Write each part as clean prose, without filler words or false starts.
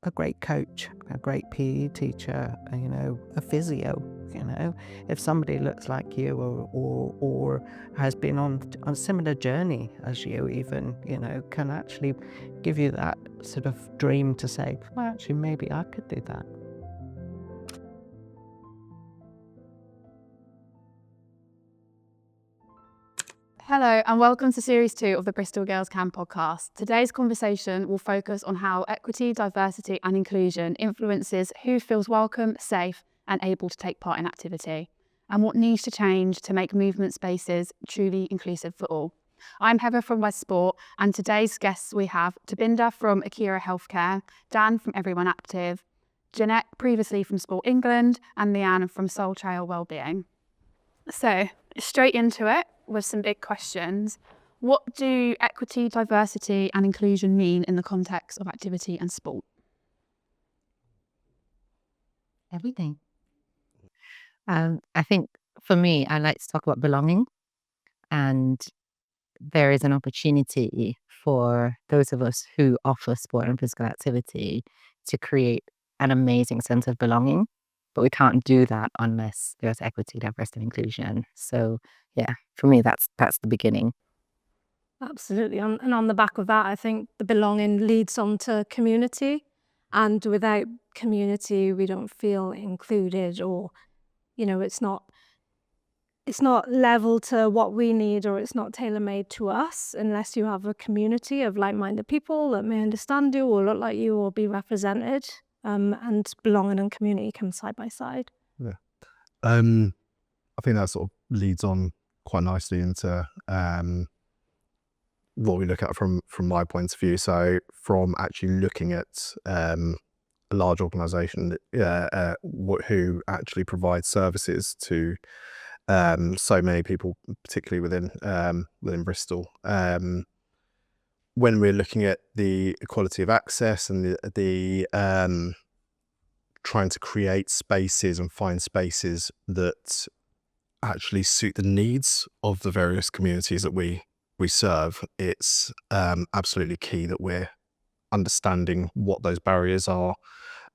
a great coach, a great PE teacher, a physio. If somebody looks like you or has been on a similar journey as you, even, can actually give you that sort of dream to say, well, actually, maybe I could do that. Hello and welcome to Series 2 of the Bristol Girls Can podcast. Today's conversation will focus on how equity, diversity and inclusion influences who feels welcome, safe and able to take part in activity, and what needs to change to make movement spaces truly inclusive for all. I'm Heather from West Sport, and today's guests we have Tabinda from Akira Healthcare, Dan from Everyone Active, Jeanette previously from Sport England and Leanne from Soul Trail Wellbeing. So straight into it with some big questions. What do equity, diversity and inclusion mean in the context of activity and sport? Everything. I think for me, I like to talk about belonging, and there is an opportunity for those of us who offer sport and physical activity to create an amazing sense of belonging, but we can't do that unless there's equity, diversity and inclusion. So yeah, for me, that's the beginning. Absolutely. And on the back of that, I think the belonging leads on to community. And without community, we don't feel included, or, it's not level to what we need, or it's not tailor-made to us unless you have a community of like-minded people that may understand you or look like you or be represented. And belonging and community come side by side. Yeah. I think that sort of leads on quite nicely into what we look at from my point of view. So from actually looking at a large organisation who actually provides services to so many people, particularly within Bristol. When we're looking at the equality of access and the trying to create spaces and find spaces that actually suit the needs of the various communities that we serve, it's absolutely key that we're understanding what those barriers are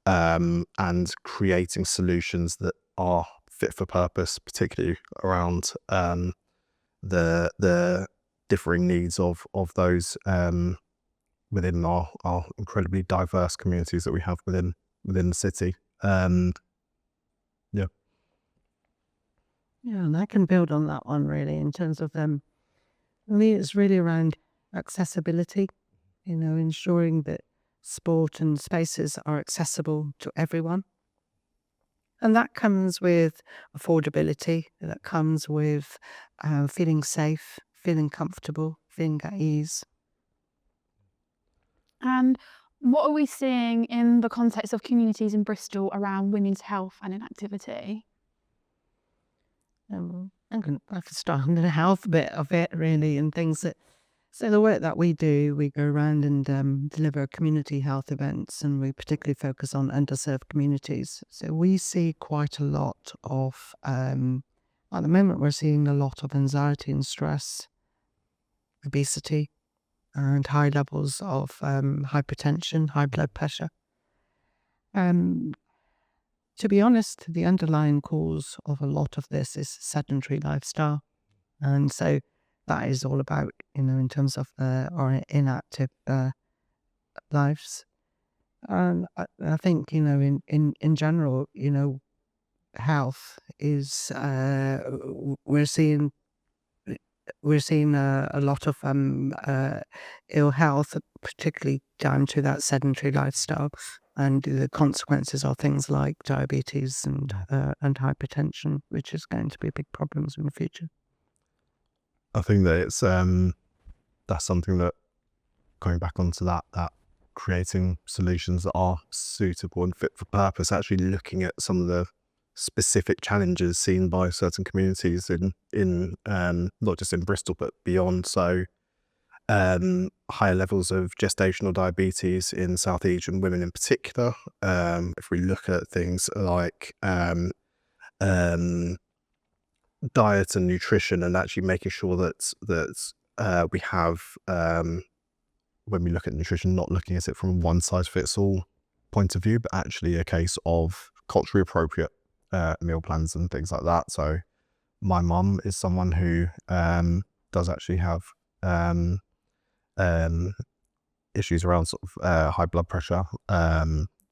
and creating solutions that are fit for purpose, particularly around the differing needs of those within our incredibly diverse communities that we have within the city. Yeah, and I can build on that one really in terms of for me it's really around accessibility, ensuring that sport and spaces are accessible to everyone. And that comes with affordability, that comes with feeling safe, feeling comfortable, feeling at ease. And what are we seeing in the context of communities in Bristol around women's health and in activity? I can start on the health bit of it really, and things that. So the work that we do, we go around and deliver community health events, and we particularly focus on underserved communities. So we see quite a lot of, at the moment we're seeing a lot of anxiety and stress, obesity, and high levels of hypertension, high blood pressure. To be honest, the underlying cause of a lot of this is sedentary lifestyle. And so that is all about, in terms of our inactive lives. And I think, in general, health is, we're seeing a lot of ill health, particularly down to that sedentary lifestyle. And the consequences are things like diabetes and hypertension, which is going to be big problems in the future. I think that it's that's something that, going back onto that creating solutions that are suitable and fit for purpose, actually looking at some of the specific challenges seen by certain communities in not just in Bristol but beyond. So higher levels of gestational diabetes in South Asian women in particular. If we look at things like diet and nutrition, and actually making sure that we have, when we look at nutrition, not looking at it from one size fits all point of view, but actually a case of culturally appropriate meal plans and things like that. So my mum is someone who does actually have issues around sort of high blood pressure.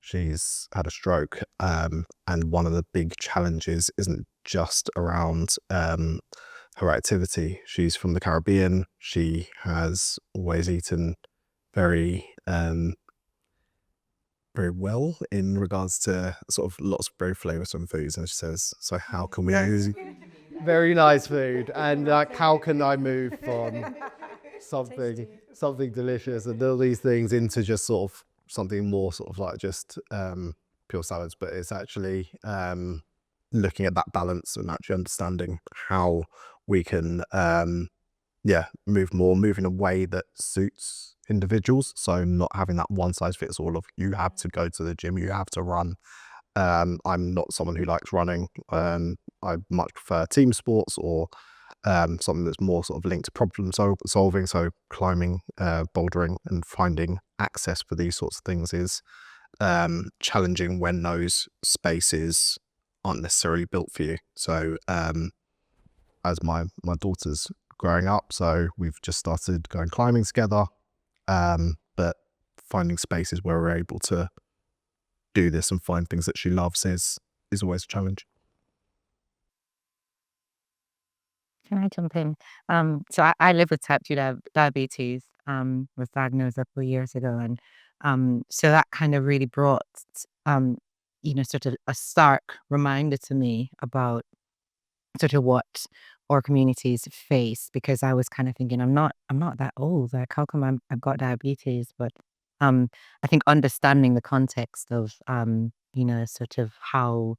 She's had a stroke, and one of the big challenges isn't just around her activity. She's from the Caribbean. She has always eaten very very well in regards to sort of lots of very flavoursome foods, and she says, so how can we use very nice food, and how can I move from something delicious and all these things into just sort of something more sort of like just pure salads? But it's actually looking at that balance and actually understanding how we can move in a way that suits individuals. So not having that one size fits all of you have to go to the gym, you have to run. I'm not someone who likes running. I much prefer team sports or something that's more sort of linked to problem solving. So climbing, bouldering, and finding access for these sorts of things is challenging when those spaces aren't necessarily built for you. So as my daughter's growing up, so we've just started going climbing together, but finding spaces where we're able to do this and find things that she loves is always a challenge. Can I jump in? So I live with type 2 diabetes, was diagnosed a couple of years ago. And so that kind of really brought, sort of a stark reminder to me about sort of what our communities face, because I was kind of thinking, I'm not that old. Like, how come I've got diabetes? But I think understanding the context of, sort of how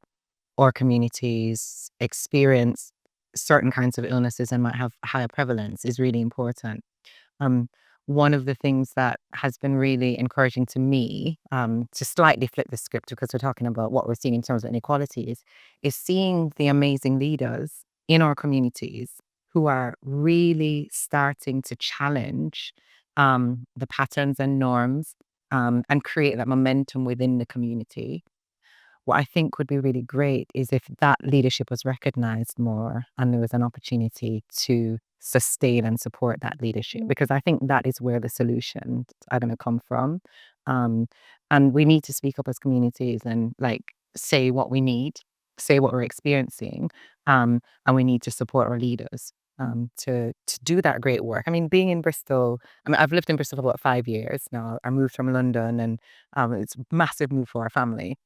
our communities experience certain kinds of illnesses and might have higher prevalence is really important. Um, One of the things that has been really encouraging to me, to slightly flip the script because we're talking about what we're seeing in terms of inequalities, is seeing the amazing leaders in our communities who are really starting to challenge the patterns and norms, and create that momentum within the community. What I think would be really great is if that leadership was recognized more and there was an opportunity to sustain and support that leadership, because I think that is where the solutions are going to come from. Um, and we need to speak up as communities and like say what we need, say what we're experiencing, and we need to support our leaders to do that great work. I mean, being in Bristol, I've lived in Bristol for about 5 years now. I moved from London, and it's a massive move for our family.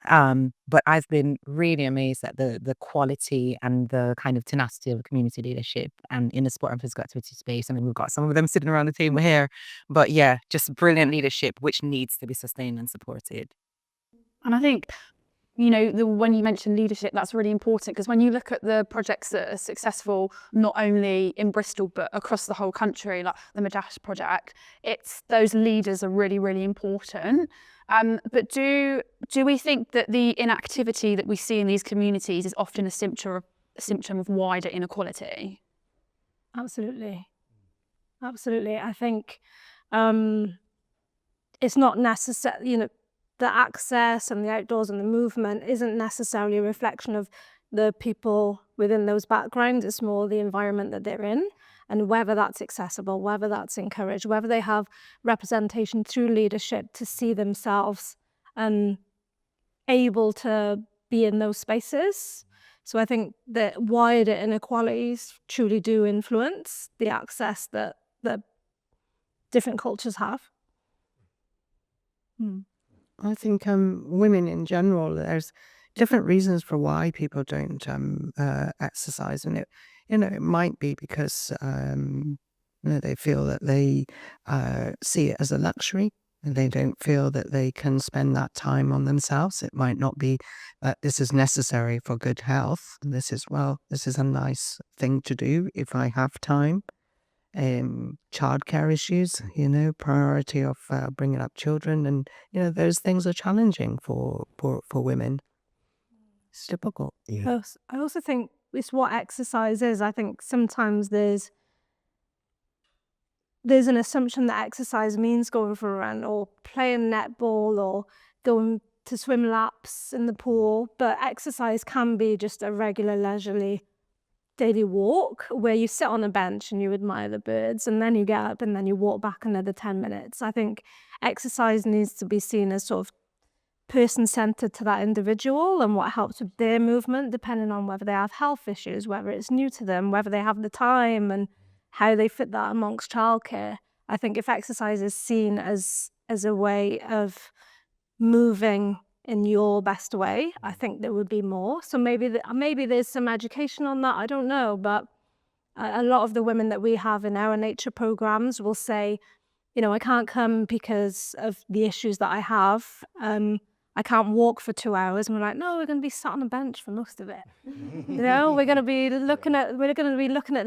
But I've been really amazed at the quality and the kind of tenacity of community leadership and in the sport and physical activity space. I mean, we've got some of them sitting around the table here, but yeah, just brilliant leadership, which needs to be sustained and supported. And I think, when you mention leadership, that's really important, because when you look at the projects that are successful, not only in Bristol, but across the whole country, like the Madash project, it's those leaders are really, really important. But do we think that the inactivity that we see in these communities is often a symptom of wider inequality? Absolutely. I think it's not necessary, the access and the outdoors and the movement isn't necessarily a reflection of the people within those backgrounds. It's more the environment that they're in and whether that's accessible, whether that's encouraged, whether they have representation through leadership to see themselves able to be in those spaces. So I think that wider inequalities truly do influence the access that different cultures have. I think women in general, there's different reasons for why people don't exercise, and it might be because they feel that they see it as a luxury, and they don't feel that they can spend that time on themselves. It might not be that this is necessary for good health. This is a nice thing to do if I have time. Childcare issues, priority of bringing up children, and those things are challenging for women. It's difficult. Yeah. I also think it's what exercise is. I think sometimes there's an assumption that exercise means going for a run or playing netball or going to swim laps in the pool, but exercise can be just a regular leisurely daily walk where you sit on a bench and you admire the birds, and then you get up and then you walk back another 10 minutes. I think exercise needs to be seen as sort of person-centered to that individual and what helps with their movement, depending on whether they have health issues, whether it's new to them, whether they have the time, and how they fit that amongst childcare. I think if exercise is seen as a way of moving in your best way, I think there would be more. So maybe there's some education on that, I don't know, but a lot of the women that we have in our nature programs will say, I can't come because of the issues that I have. I can't walk for 2 hours. And we're like, no, we're going to be sat on a bench for most of it. We're going to be looking at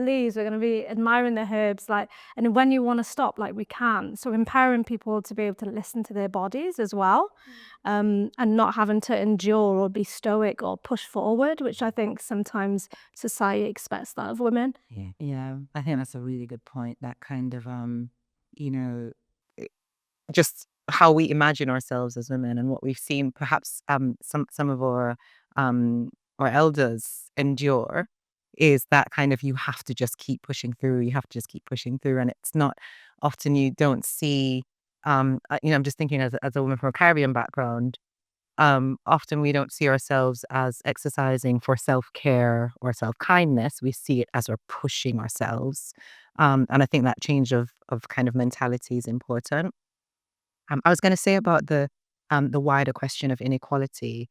leaves. We're going to be admiring the herbs. And when you want to stop, we can. So empowering people to be able to listen to their bodies as well, and not having to endure or be stoic or push forward, which I think sometimes society expects that of women. Yeah, I think that's a really good point. That kind of, just how we imagine ourselves as women and what we've seen perhaps some of our elders endure is that kind of, you have to just keep pushing through, and it's not often, you don't see I'm just thinking as a woman from a Caribbean background, often we don't see ourselves as exercising for self-care or self-kindness. We see it as we're pushing ourselves, and I think that change of kind of mentality is important. I was going to say about the wider question of inequality.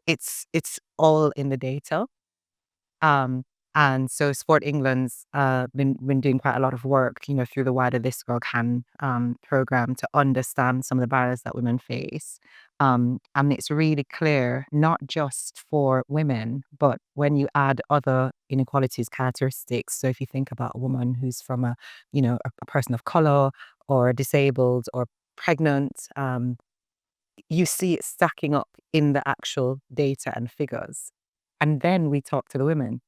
It's all in the data, and so Sport England's been doing quite a lot of work, through the wider This Girl Can program, to understand some of the barriers that women face. And it's really clear, not just for women, but when you add other inequalities characteristics. So if you think about a woman who's from a person of color or disabled or pregnant, you see it stacking up in the actual data and figures. And then we talk to the women,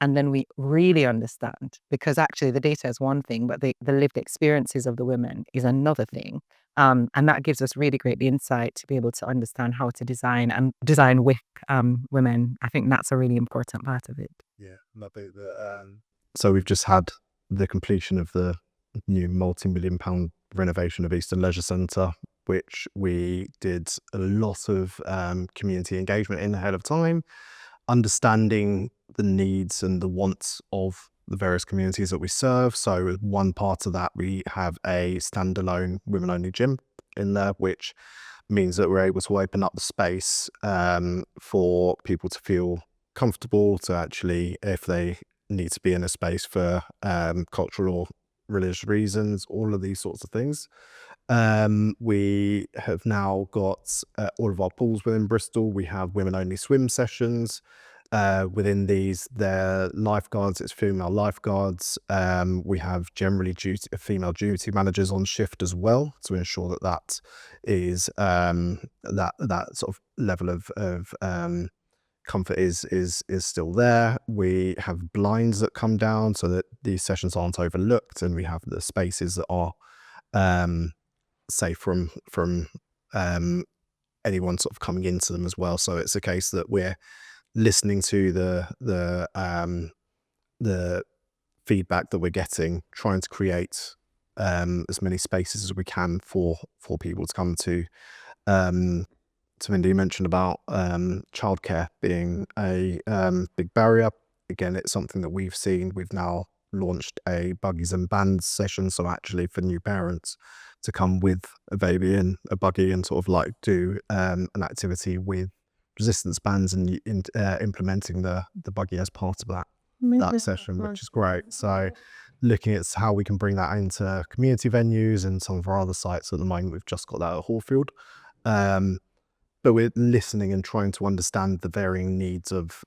and then we really understand, because actually the data is one thing, but the lived experiences of the women is another thing. And that gives us really great insight to be able to understand how to design with women. I think that's a really important part of it. Yeah, and I think that so we've just had the completion of the new multi-million-pound renovation of Eastern Leisure Centre, which we did a lot of community engagement in ahead of time, understanding the needs and the wants of the various communities that we serve. So as one part of that, we have a standalone women-only gym in there, which means that we're able to open up the space for people to feel comfortable to actually, if they need to be in a space for cultural or religious reasons, all of these sorts of things. We have now got all of our pools within Bristol. We have women-only swim sessions. Within these, they're lifeguards, it's female lifeguards. We have generally female duty managers on shift as well, to ensure that is that sort of level of comfort is still there. We have blinds that come down so that these sessions aren't overlooked, and we have the spaces that are safe from anyone sort of coming into them as well. So it's a case that we're listening to the feedback that we're getting, trying to create as many spaces as we can for people to come to. Tabinda, you mentioned about childcare being a big barrier. Again, it's something that we've seen. We've now launched a buggies and bands session, so actually for new parents to come with a baby in a buggy and sort of do an activity with resistance bands and implementing the buggy as part of that session, which is great. So looking at how we can bring that into community venues and some of our other sites. At the moment, we've just got that at Hallfield, but we're listening and trying to understand the varying needs of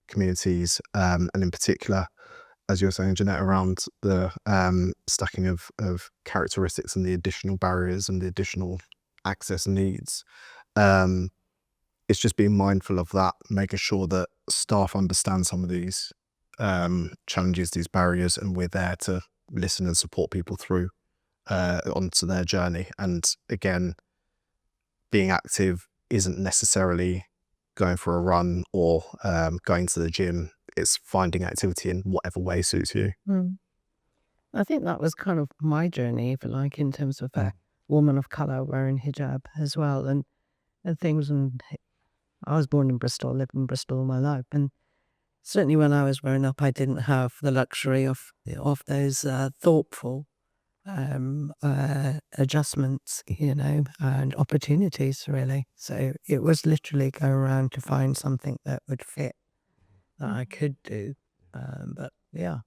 communities, and in particular, as you were saying, Jeanette, around the stacking of characteristics and the additional barriers and the additional access needs. It's just being mindful of that, making sure that staff understand some of these challenges, these barriers, and we're there to listen and support people through onto their journey. And again, being active isn't necessarily going for a run or going to the gym. It's finding activity in whatever way suits you. I think that was kind of my journey, if you like, in terms of a woman of colour wearing hijab as well, and things. And I was born in Bristol, lived in Bristol all my life, and certainly when I was growing up, I didn't have the luxury of those thoughtful adjustments, and opportunities, really. So it was literally go around to find something that would fit, that I could do. But yeah,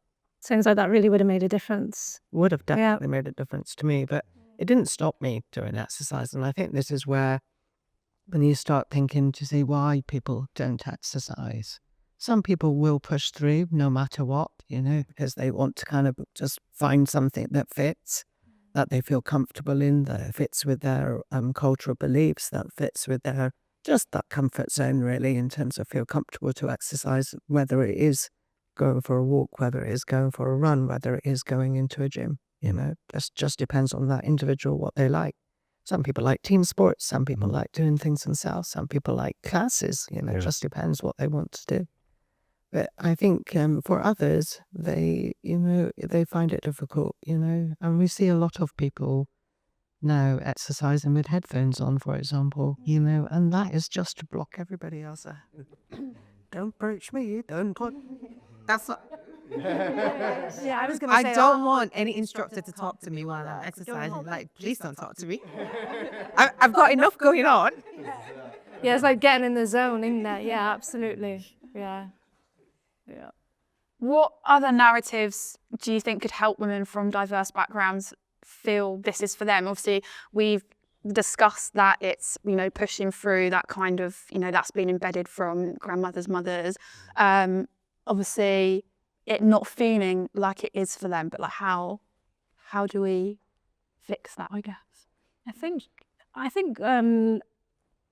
Sounds like that really would have made a difference. would have definitely made a difference to me, but it didn't stop me doing exercise. And I think this is where, when you start thinking to see why people don't exercise, some people will push through no matter what, because they want to kind of just find something that fits, that they feel comfortable in, that fits with their cultural beliefs, that fits with their, just that comfort zone, really, in terms of feel comfortable to exercise, whether it is going for a walk, whether it is going for a run, whether it is going into a gym. Just depends on that individual, what they like. Some people like team sports, some people like doing things themselves, some people like classes, it just depends what they want to do. But I think for others, they find it difficult, and we see a lot of people now exercising with headphones on, for example, and that is just to block everybody else out. Don't approach me, don't put. That's what Yeah, I was going to I say. don't want any instructor to talk to me while I'm exercising. Like, please don't talk to me. I've got enough going on. Yeah, it's like getting in the zone, isn't it? Yeah, absolutely. Yeah. What other narratives do you think could help women from diverse backgrounds feel this is for them? Obviously, we've discussed that it's, pushing through that kind of, that's been embedded from grandmothers, mothers. Obviously, it not feeling like it is for them, but like how do we fix that, I guess? I think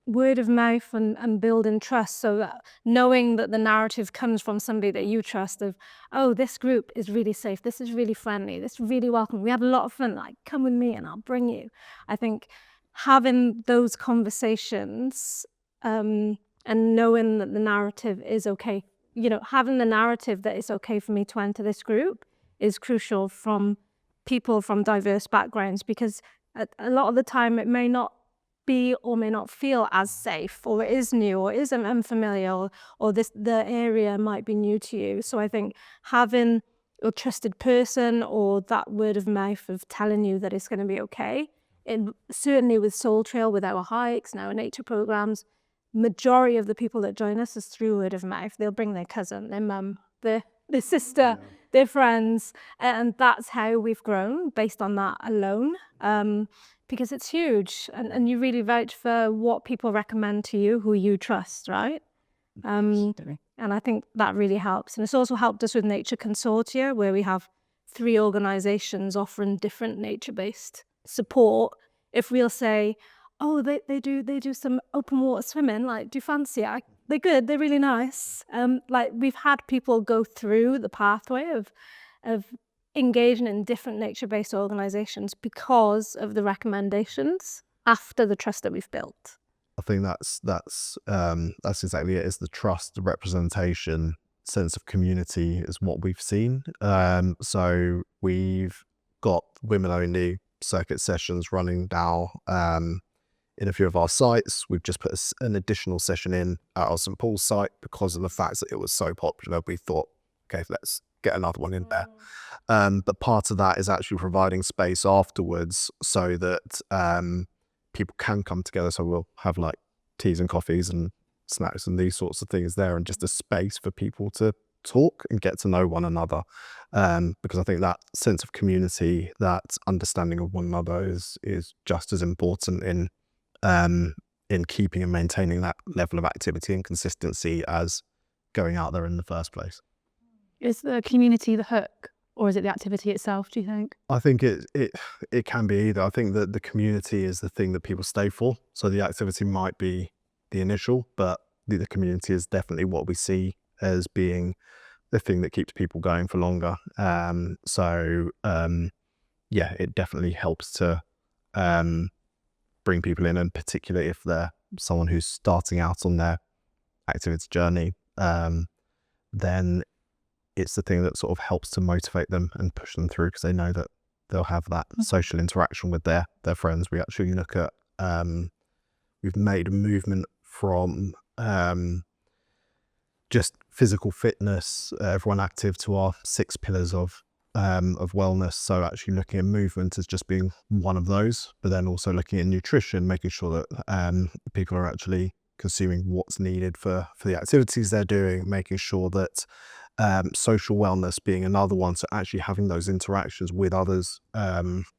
word of mouth and building trust, so that knowing that the narrative comes from somebody that you trust, of, oh, this group is really safe, this is really friendly, this is really welcome, we have a lot of fun, like, come with me and I'll bring you. I think having those conversations and knowing that the narrative is okay, having the narrative that it's okay for me to enter this group is crucial from people from diverse backgrounds, because a lot of the time it may not be or may not feel as safe, or it is new, or it is unfamiliar, or the area might be new to you. So I think having a trusted person, or that word of mouth of telling you that it's going to be okay, certainly with Soul Trail, with our hikes and our nature programs, majority of the people that join us is through word of mouth. They'll bring their cousin, their mum, their sister, their friends, and that's how we've grown, based on that alone. Because it's huge, and you really vouch for what people recommend to you, who you trust, right? And I think that really helps. And it's also helped us with Nature Consortia, where we have 3 organisations offering different nature-based support. If we'll say, oh, they do some open water swimming, like, do you fancy it? They're good, they're really nice. Like, we've had people go through the pathway of engaging in different nature-based organisations because of the recommendations after the trust that we've built. I think that's exactly it. Is the trust, the representation, sense of community is what we've seen. So we've got women-only circuit sessions running now in a few of our sites. We've just put an additional session in at our St Paul's site because of the fact that it was so popular. We thought, okay, let's get another one in there. But part of that is actually providing space afterwards so that people can come together. So we'll have like teas and coffees and snacks and these sorts of things there, and just a space for people to talk and get to know one another. Because I think that sense of community, that understanding of one another is just as important in keeping and maintaining that level of activity and consistency as going out there in the first place. Is the community the hook, or is it the activity itself, do you think? I think it can be either. I think that the community is the thing that people stay for. So the activity might be the initial, but the community is definitely what we see as being the thing that keeps people going for longer. Yeah, it definitely helps to bring people in, and particularly if they're someone who's starting out on their activity journey, then it's the thing that sort of helps to motivate them and push them through, because they know that they'll have that social interaction with their friends. We actually look at, we've made a movement from just physical fitness, everyone active, to our 6 pillars of wellness. So actually looking at movement as just being one of those, but then also looking at nutrition, making sure that people are actually consuming what's needed for the activities they're doing, making sure that social wellness being another one. So actually having those interactions with others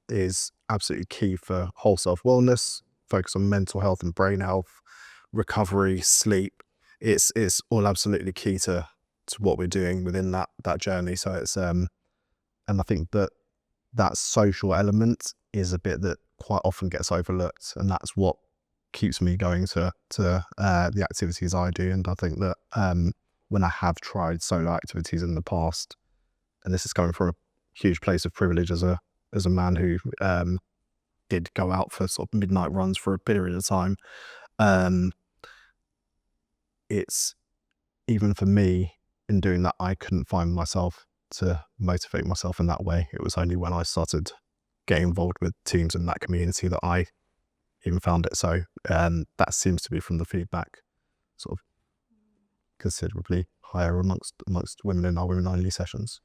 is absolutely key for whole self wellness, focus on mental health and brain health, recovery, sleep. It's all absolutely key to what we're doing within that journey. So it's and I think that social element is a bit that quite often gets overlooked, and that's what keeps me going to the activities I do. And I think that when I have tried solo activities in the past, and this is coming from a huge place of privilege as a man who did go out for sort of midnight runs for a period of time, it's, even for me in doing that, I couldn't find myself to motivate myself in that way. It was only when I started getting involved with teams in that community that I even found it. So that seems to be, from the feedback, sort of considerably higher amongst women in our women only sessions.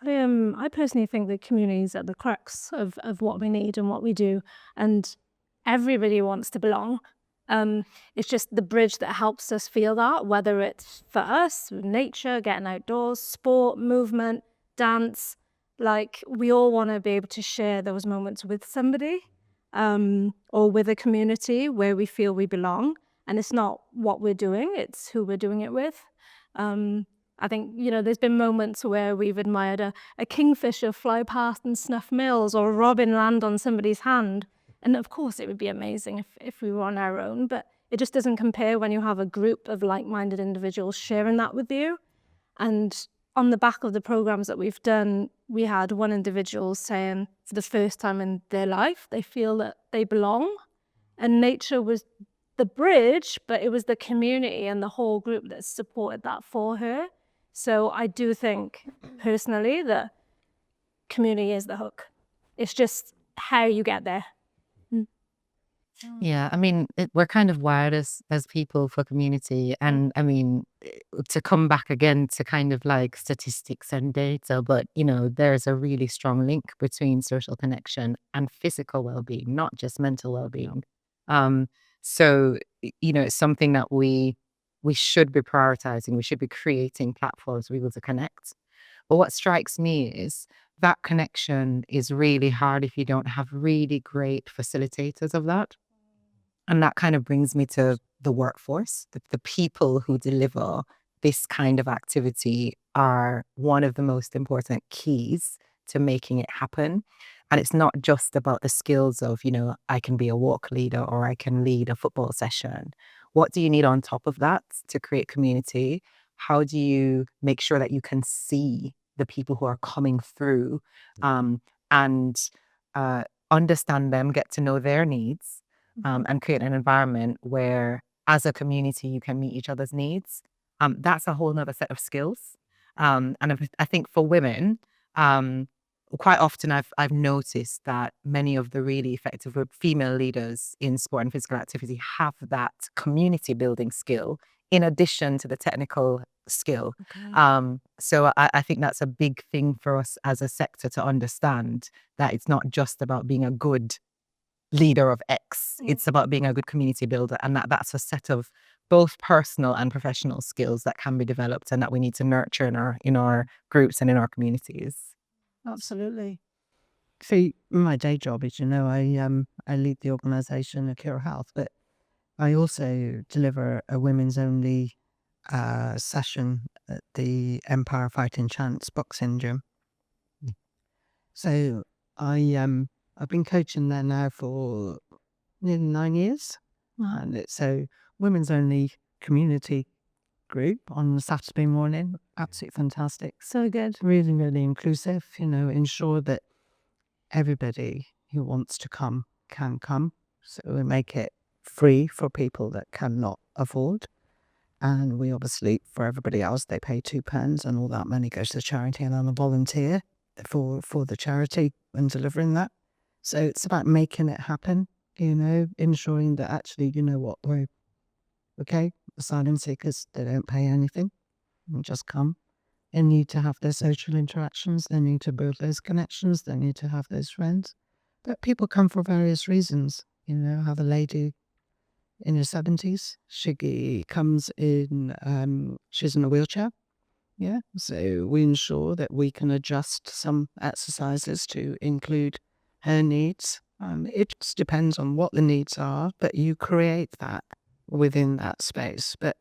I personally think the community is at the crux of what we need and what we do, and everybody wants to belong. It's just the bridge that helps us feel that, whether it's for us, nature, getting outdoors, sport, movement, dance. Like, we all want to be able to share those moments with somebody, or with a community where we feel we belong. And it's not what we're doing, it's who we're doing it with. I think, there's been moments where we've admired a kingfisher fly past and snuff mills, or a robin land on somebody's hand. And of course, it would be amazing if we were on our own, but it just doesn't compare when you have a group of like-minded individuals sharing that with you. And on the back of the programs that we've done, we had one individual saying for the first time in their life, they feel that they belong. And nature was the bridge, but it was the community and the whole group that supported that for her. So I do think, personally, that community is the hook. It's just how you get there. Yeah, I mean, we're kind of wired as people for community. And I mean, to come back again to kind of like statistics and data, but there's a really strong link between social connection and physical well-being, not just mental well-being. So it's something that we should be prioritizing. We should be creating platforms for people to connect. But what strikes me is that connection is really hard if you don't have really great facilitators of that. And that kind of brings me to the workforce. The people who deliver this kind of activity are one of the most important keys to making it happen. And it's not just about the skills of, I can be a walk leader or I can lead a football session. What do you need on top of that to create community? How do you make sure that you can see the people who are coming through, and understand them, get to know their needs, and create an environment where, as a community, you can meet each other's needs? That's a whole nother set of skills. And I think for women, quite often I've noticed that many of the really effective female leaders in sport and physical activity have that community building skill in addition to the technical skill. Okay. So I think that's a big thing for us as a sector to understand, that it's not just about being a good leader of X. It's about being a good community builder, and that's a set of both personal and professional skills that can be developed and that we need to nurture in our groups and in our communities. Absolutely. See, my day job, as you know, I lead the organisation Acura Health, but I also deliver a women's only session at the Empire Fighting Chance boxing gym. So I've been coaching there now for nearly 9 years, and it's a women's only community group on a Saturday morning. Absolutely fantastic. So good. Really, really inclusive. Ensure that everybody who wants to come can come. So we make it free for people that cannot afford. And we obviously, for everybody else, they pay £2 and all that money goes to charity, and I'm a volunteer for the charity and delivering that. So it's about making it happen, ensuring that actually, we're okay. Asylum seekers, they don't pay anything and just come. They need to have their social interactions. They need to build those connections. They need to have those friends. But people come for various reasons. I have a lady in her 70s. She comes in, she's in a wheelchair. Yeah. So we ensure that we can adjust some exercises to include her needs. It just depends on what the needs are, but you create that within that space. But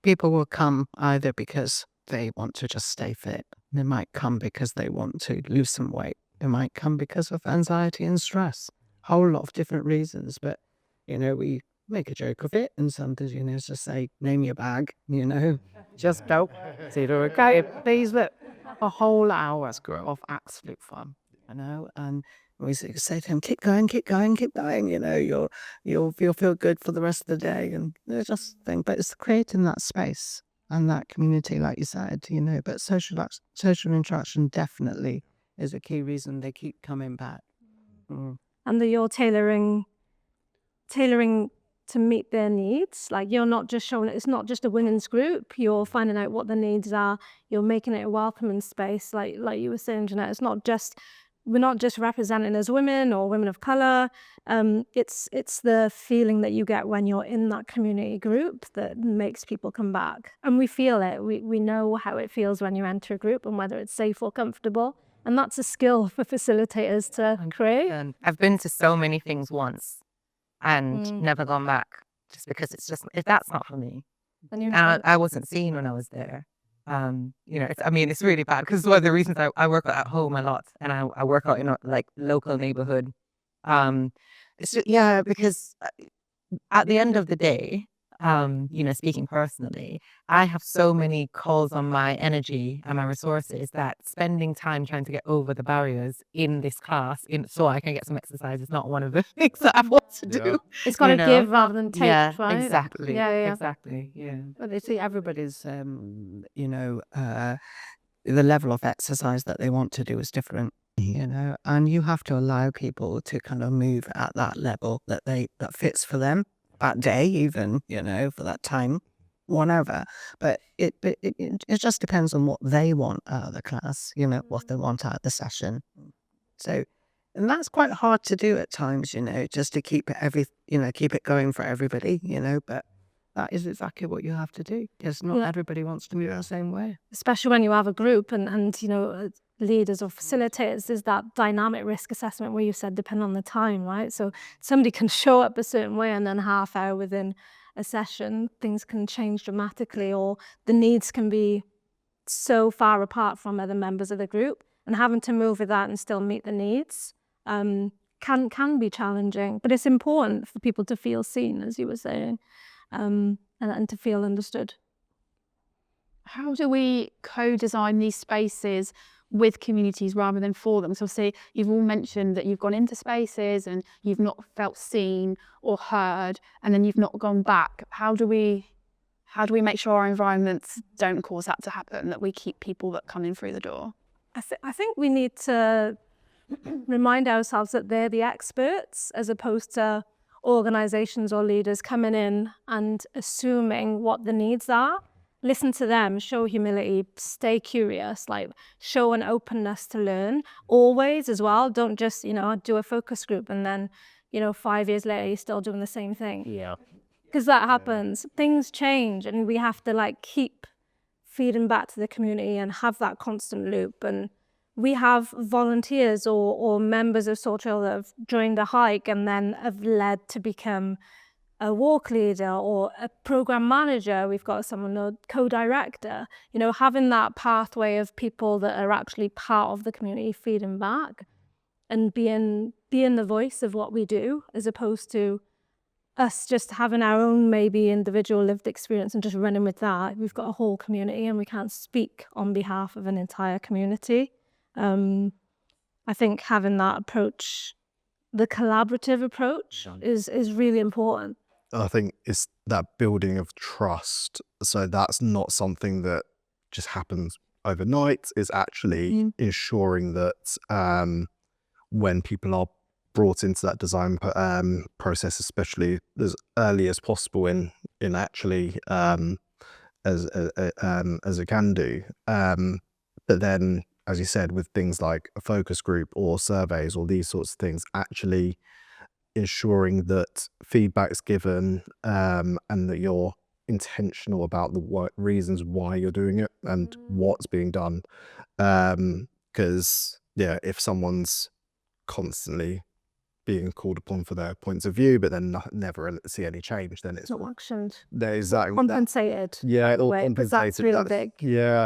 people will come either because they want to just stay fit. They might come because they want to lose some weight. They might come because of anxiety and stress. A whole lot of different reasons. But, we make a joke of it. And sometimes, just say, name your bag, just don't. It's either okay, please, look. A whole hour's of absolute fun, and we say to him, keep going, keep going, keep going, you'll feel good for the rest of the day. And they're just thing, but it's creating that space and that community, like you said, but social interaction definitely is a key reason they keep coming back. And that you're tailoring to meet their needs. Like, you're not just showing, it's not just a women's group, you're finding out what the needs are, you're making it a welcoming space, like you were saying, Jeanette. We're not just representing as women or women of colour. It's the feeling that you get when you're in that community group that makes people come back. And we feel it. We know how it feels when you enter a group and whether it's safe or comfortable. And that's a skill for facilitators to create. And I've been to so many things once and never gone back, just because it's just, if that's not for me. And I wasn't seen when I was there. It's really bad, because one of the reasons I work at home a lot, and I work out in a local neighborhood. It's just, because at the end of the day, speaking personally, I have so many calls on my energy and my resources that spending time trying to get over the barriers in this class so I can get some exercise is not one of the things that I want to do. It's got to give rather than take, right? Exactly. Yeah. Exactly. Yeah. But they see everybody's, the level of exercise that they want to do is different, and you have to allow people to kind of move at that level that fits for them that day, even, for that time, whatever. But it just depends on what they want out of the class, what they want out of the session. So, and that's quite hard to do at times, just to keep it going for everybody, but that is exactly what you have to do, because not everybody wants to move the same way. Especially when you have a group and leaders or facilitators, there's that dynamic risk assessment where you said depending on the time, right? So somebody can show up a certain way and then half hour within a session, things can change dramatically, or the needs can be so far apart from other members of the group, and having to move with that and still meet the needs can be challenging. But it's important for people to feel seen, as you were saying, and to feel understood. How do we co-design these spaces with communities rather than for them? So obviously you've all mentioned that you've gone into spaces and you've not felt seen or heard, and then you've not gone back. How do we make sure our environments don't cause that to happen, that we keep people that come in through the door? I think we need to remind ourselves that they're the experts, as opposed to organizations or leaders coming in and assuming what the needs are. Listen to them, show humility, stay curious, show an openness to learn always as well. Don't just, do a focus group and then, 5 years later, you're still doing the same thing. Yeah. Because that happens. Things change, and we have to keep feeding back to the community and have that constant loop. And we have volunteers or members of Soul that have joined a hike and then have led to become a walk leader or a program manager. We've got someone, a co-director, having that pathway of people that are actually part of the community feeding back and being the voice of what we do, as opposed to us just having our own maybe individual lived experience and just running with that. We've got a whole community and we can't speak on behalf of an entire community. I think having that approach the collaborative approach is really important. I think it's that building of trust. So that's not something that just happens overnight. It's actually ensuring that when people are brought into that design process, especially as early as possible in actually as it can do. But then, as you said, with things like a focus group or surveys or these sorts of things, actually ensuring that feedback's given and that you're intentional about the reasons why you're doing it and what's being done. Because if someone's constantly being called upon for their points of view, but then never see any change, then it's Not actioned. there's that Compensated. it all way, 'cause that's compensated. really big.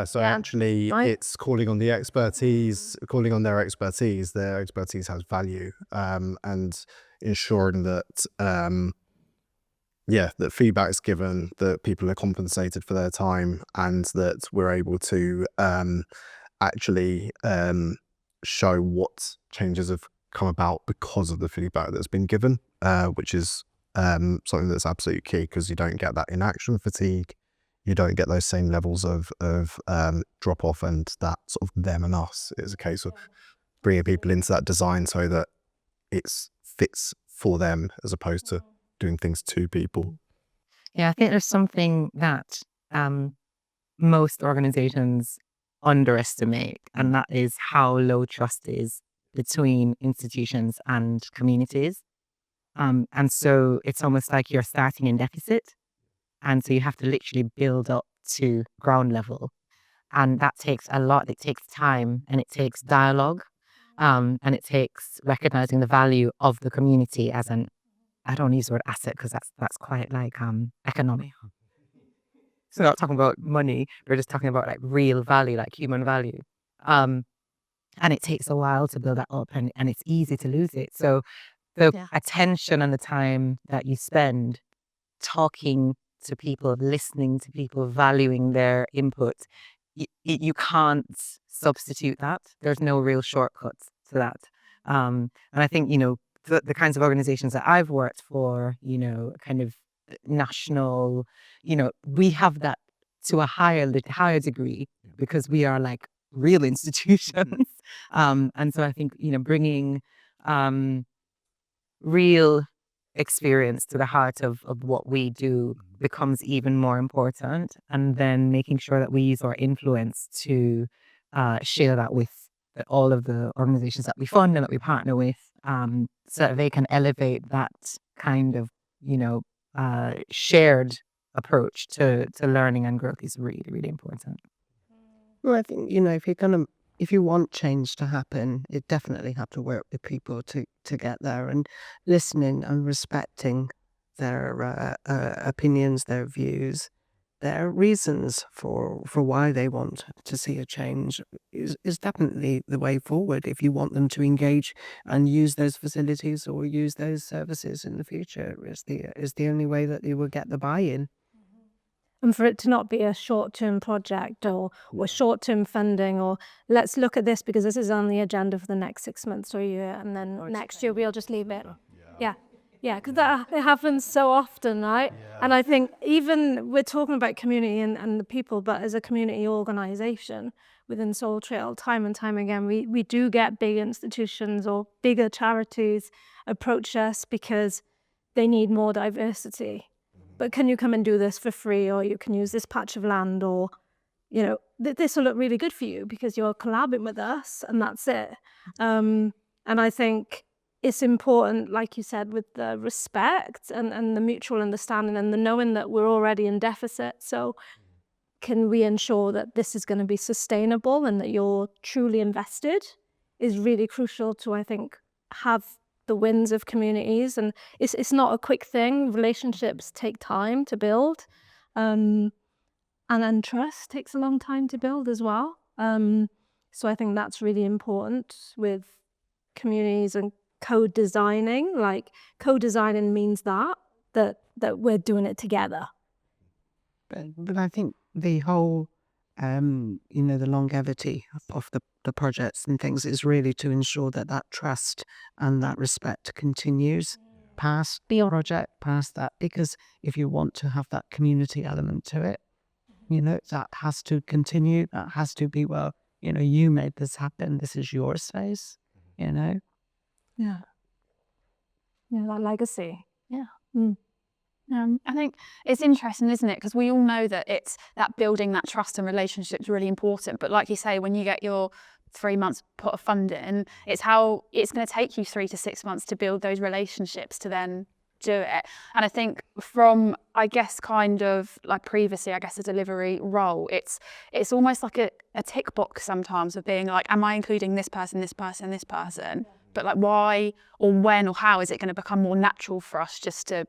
So Yeah. actually Right. it's calling on the expertise, calling on their expertise. Their expertise has value, and ensuring that that feedback is given, that people are compensated for their time, and that we're able to actually show what changes have come about because of the feedback that's been given, which is something that's absolutely key, because you don't get that inaction fatigue, you don't get those same levels of drop off, and that sort of them and us. It's a case of bringing people into that design so that it fits for them as opposed to doing things to people. Yeah, I think there's something that most organizations underestimate, and that is how low trust is between institutions and communities. And so it's almost like you're starting in deficit. And so you have to literally build up to ground level. And that takes a lot. It takes time, and it takes dialogue. And it takes recognizing the value of the community as an, I don't use the word asset because that's quite like economic. So not talking about money, we're just talking about like real value, like human value. And it takes a while to build that up, and it's easy to lose it. So the attention and the time that you spend talking to people, listening to people, valuing their input, you can't substitute that. There's no real shortcuts to that. And I think, the kinds of organizations that I've worked for, kind of national, we have that to a higher degree because we are like real institutions. And so I think, bringing real experience to the heart of what we do becomes even more important. And then making sure that we use our influence to share that with all of the organizations that we fund and that we partner with, so that they can elevate that kind of, shared approach to learning and growth is really, really important. Well, I think, if you want change to happen, you definitely have to work with people to get there, and listening and respecting their opinions, their views, their reasons for why they want to see a change is definitely the way forward if you want them to engage and use those facilities or use those services in the future. Is the only way that you will get the buy-in. And for it to not be a short-term project or short-term funding, or let's look at this because this is on the agenda for the next 6 months or a year, and then next year we'll just leave it. Yeah, because it happens so often, right? And I think even we're talking about community and the people, but as a community organization within Soul Trail, time and time again, we do get big institutions or bigger charities approach us because they need more diversity. But can you come and do this for free, or you can use this patch of land, or this will look really good for you because you're collaborating with us, and that's it. And I think it's important, like you said, with the respect and the mutual understanding and the knowing that we're already in deficit. So can we ensure that this is going to be sustainable and that you're truly invested is really crucial to, I think, have the wins of communities. And it's not a quick thing. Relationships take time to build, and then trust takes a long time to build as well. So I think that's really important with communities and co-designing. Like co-designing means that we're doing it together. But I think the whole, the longevity of the projects and things is really to ensure that that trust and that respect continues past the project, past that, because if you want to have that community element to it, that has to continue. That has to be, well, you made this happen. This is your space, Yeah. Yeah, that legacy. Yeah. Mm. I think it's interesting, isn't it? Because we all know that it's that building that trust and relationship is really important. But like you say, when you get your 3 months pot of funding, it's going to take you 3 to 6 months to build those relationships to then do it. And I think from, I guess, kind of like previously, I guess, a delivery role, it's almost like a tick box sometimes of being like, am I including this person, this person, this person? But like, why or when or how is it going to become more natural for us just to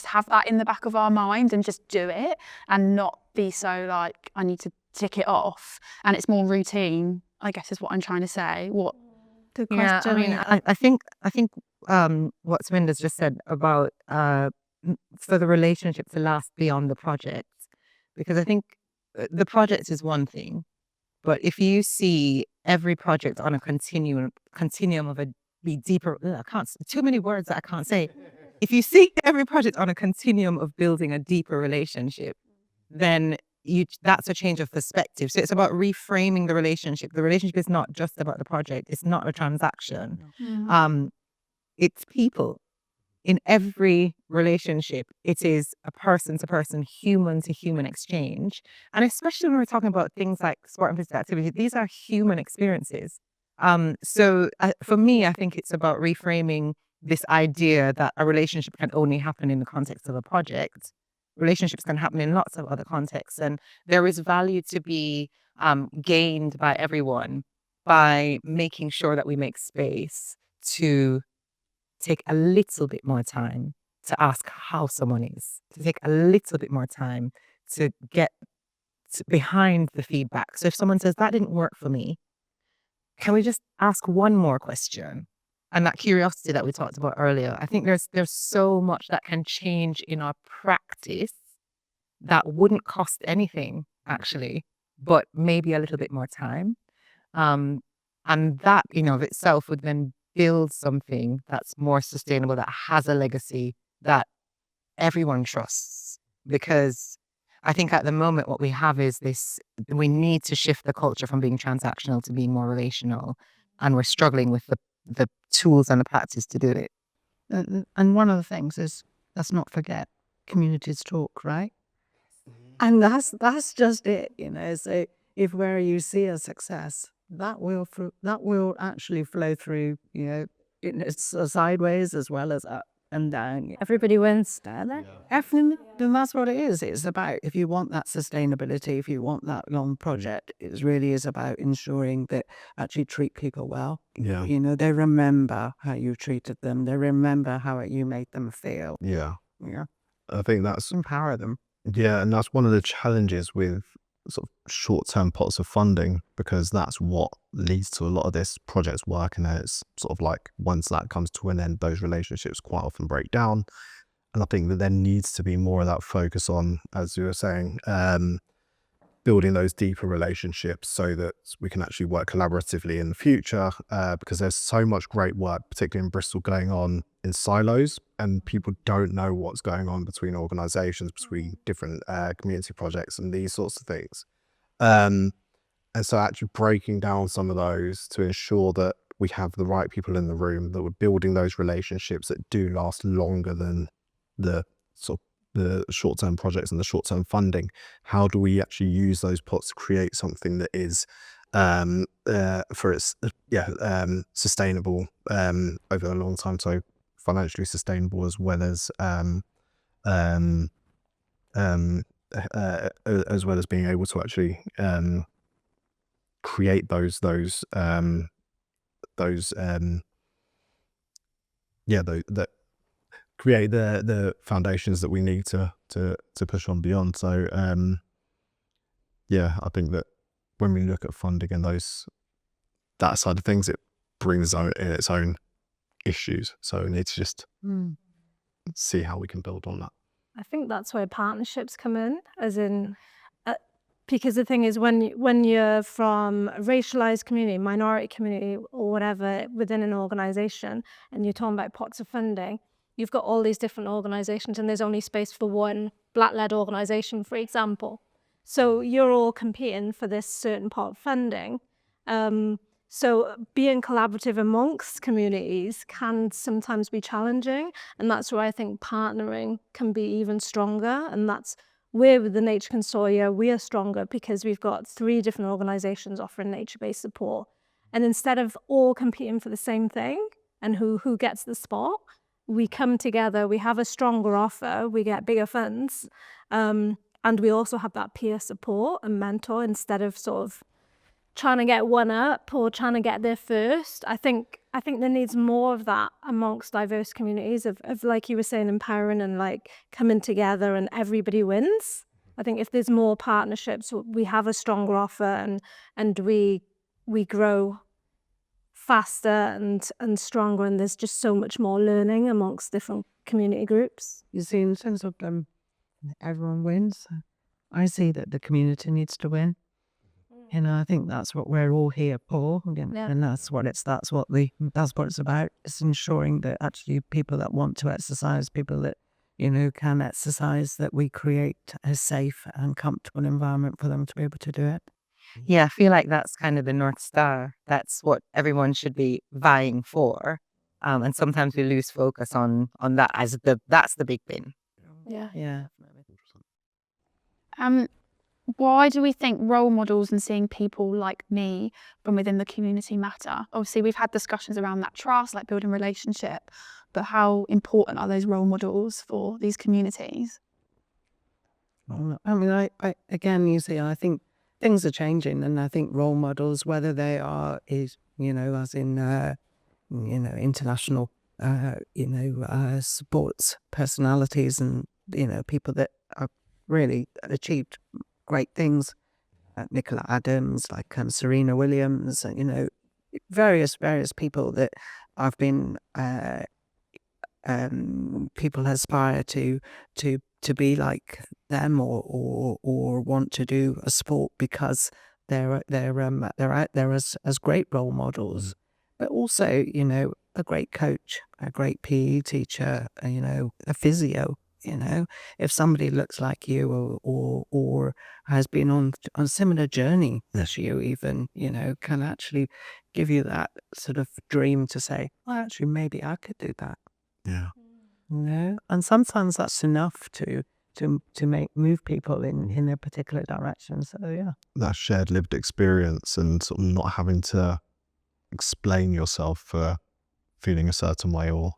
have that in the back of our mind and just do it and not be so like, I need to tick it off, and it's more routine, I guess, is what I'm trying to say. Good Yeah, question. I mean, I think what Tabinda's just said about for the relationship to last beyond the project, because I think the project is one thing, but if you see every project on a continuum of a be deeper, I can't, too many words that I can't say. If you see every project on a continuum of building a deeper relationship, then that's a change of perspective. So it's about reframing the relationship. The relationship is not just about the project. It's not a transaction. It's people. In every relationship, it is a person to person, human to human exchange. And especially when we're talking about things like sport and physical activity, these are human experiences. So for me, I think it's about reframing this idea that a relationship can only happen in the context of a project. Relationships can happen in lots of other contexts, and there is value to be gained by everyone by making sure that we make space to take a little bit more time to ask how someone is, to take a little bit more time to get behind the feedback. So if someone says, that didn't work for me, can we just ask one more question? And that curiosity that we talked about earlier, I think there's so much that can change in our practice that wouldn't cost anything, actually, but maybe a little bit more time. And that, of itself would then build something that's more sustainable, that has a legacy that everyone trusts. Because I think at the moment what we have is this, we need to shift the culture from being transactional to being more relational. And we're struggling with the tools and the practice to do it. And one of the things is, let's not forget, communities talk, right? And that's just it, So if where you see a success, that will actually flow through, it's sideways as well as up and down. Everybody wins. Everything, then that's what it is. It's about, if you want that sustainability, if you want that long project, it really is about ensuring that actually treat people well. Yeah. They remember how you treated them. They remember how you made them feel. Yeah. Yeah. I think that's Empower them. Yeah, and that's one of the challenges with sort of short-term pots of funding, because that's what leads to a lot of this project's work. And then it's sort of like, once that comes to an end, those relationships quite often break down. And I think that there needs to be more of that focus on, as you were saying, building those deeper relationships so that we can actually work collaboratively in the future, because there's so much great work, particularly in Bristol, going on in silos, and people don't know what's going on between organisations, between different community projects and these sorts of things. And so actually breaking down some of those to ensure that we have the right people in the room, that we're building those relationships that do last longer than the short-term projects and the short-term funding. How do we actually use those pots to create something that is sustainable over a long time, so financially sustainable as well as being able to actually create create the foundations that we need to push on beyond. So I think that when we look at funding and that side of things, it brings in its own issues. So we need to just see how we can build on that. I think that's where partnerships come in, as in Because the thing is, when you're from a racialized community, minority community, or whatever within an organization, and you're talking about pots of funding, you've got all these different organizations, and there's only space for one Black-led organization, for example. So you're all competing for this certain pot of funding. So being collaborative amongst communities can sometimes be challenging, and that's where I think partnering can be even stronger. And that's where with the Nature Consortia, we are stronger because we've got 3 different organizations offering nature-based support. And instead of all competing for the same thing and who gets the spot, we come together, we have a stronger offer, we get bigger funds, and we also have that peer support and mentor instead of sort of trying to get one up or trying to get there first. I think there needs more of that amongst diverse communities of like you were saying, empowering and like coming together and everybody wins. I think if there's more partnerships, we have a stronger offer and we grow faster and stronger, and there's just so much more learning amongst different community groups. You see, in the sense of everyone wins, I see that the community needs to win. I think that's what we're all here for, and that's what it's about. It's ensuring that actually people that want to exercise, people that can exercise, that we create a safe and comfortable environment for them to be able to do it. Yeah, I feel like that's kind of the North Star. That's what everyone should be vying for. And sometimes we lose focus on that as that's the big thing. Yeah. Why do we think role models and seeing people like me from within the community matter? Obviously, we've had discussions around that trust, like building relationship, but how important are those role models for these communities? I mean, I again, you see, I think things are changing, and I think role models, whether they are as in international sports personalities and people that have really achieved great things, Nicola Adams, like Serena Williams, various people that have been people aspire to be like them or want to do a sport because they're out there as great role models, but also a great coach, a great PE teacher, a physio. If somebody looks like you or has been on a similar journey as you, even can actually give you that sort of dream to say, well, actually maybe I could do that. Yeah. And sometimes that's enough to move people in a particular direction. So yeah, That shared lived experience and sort of not having to explain yourself for feeling a certain way or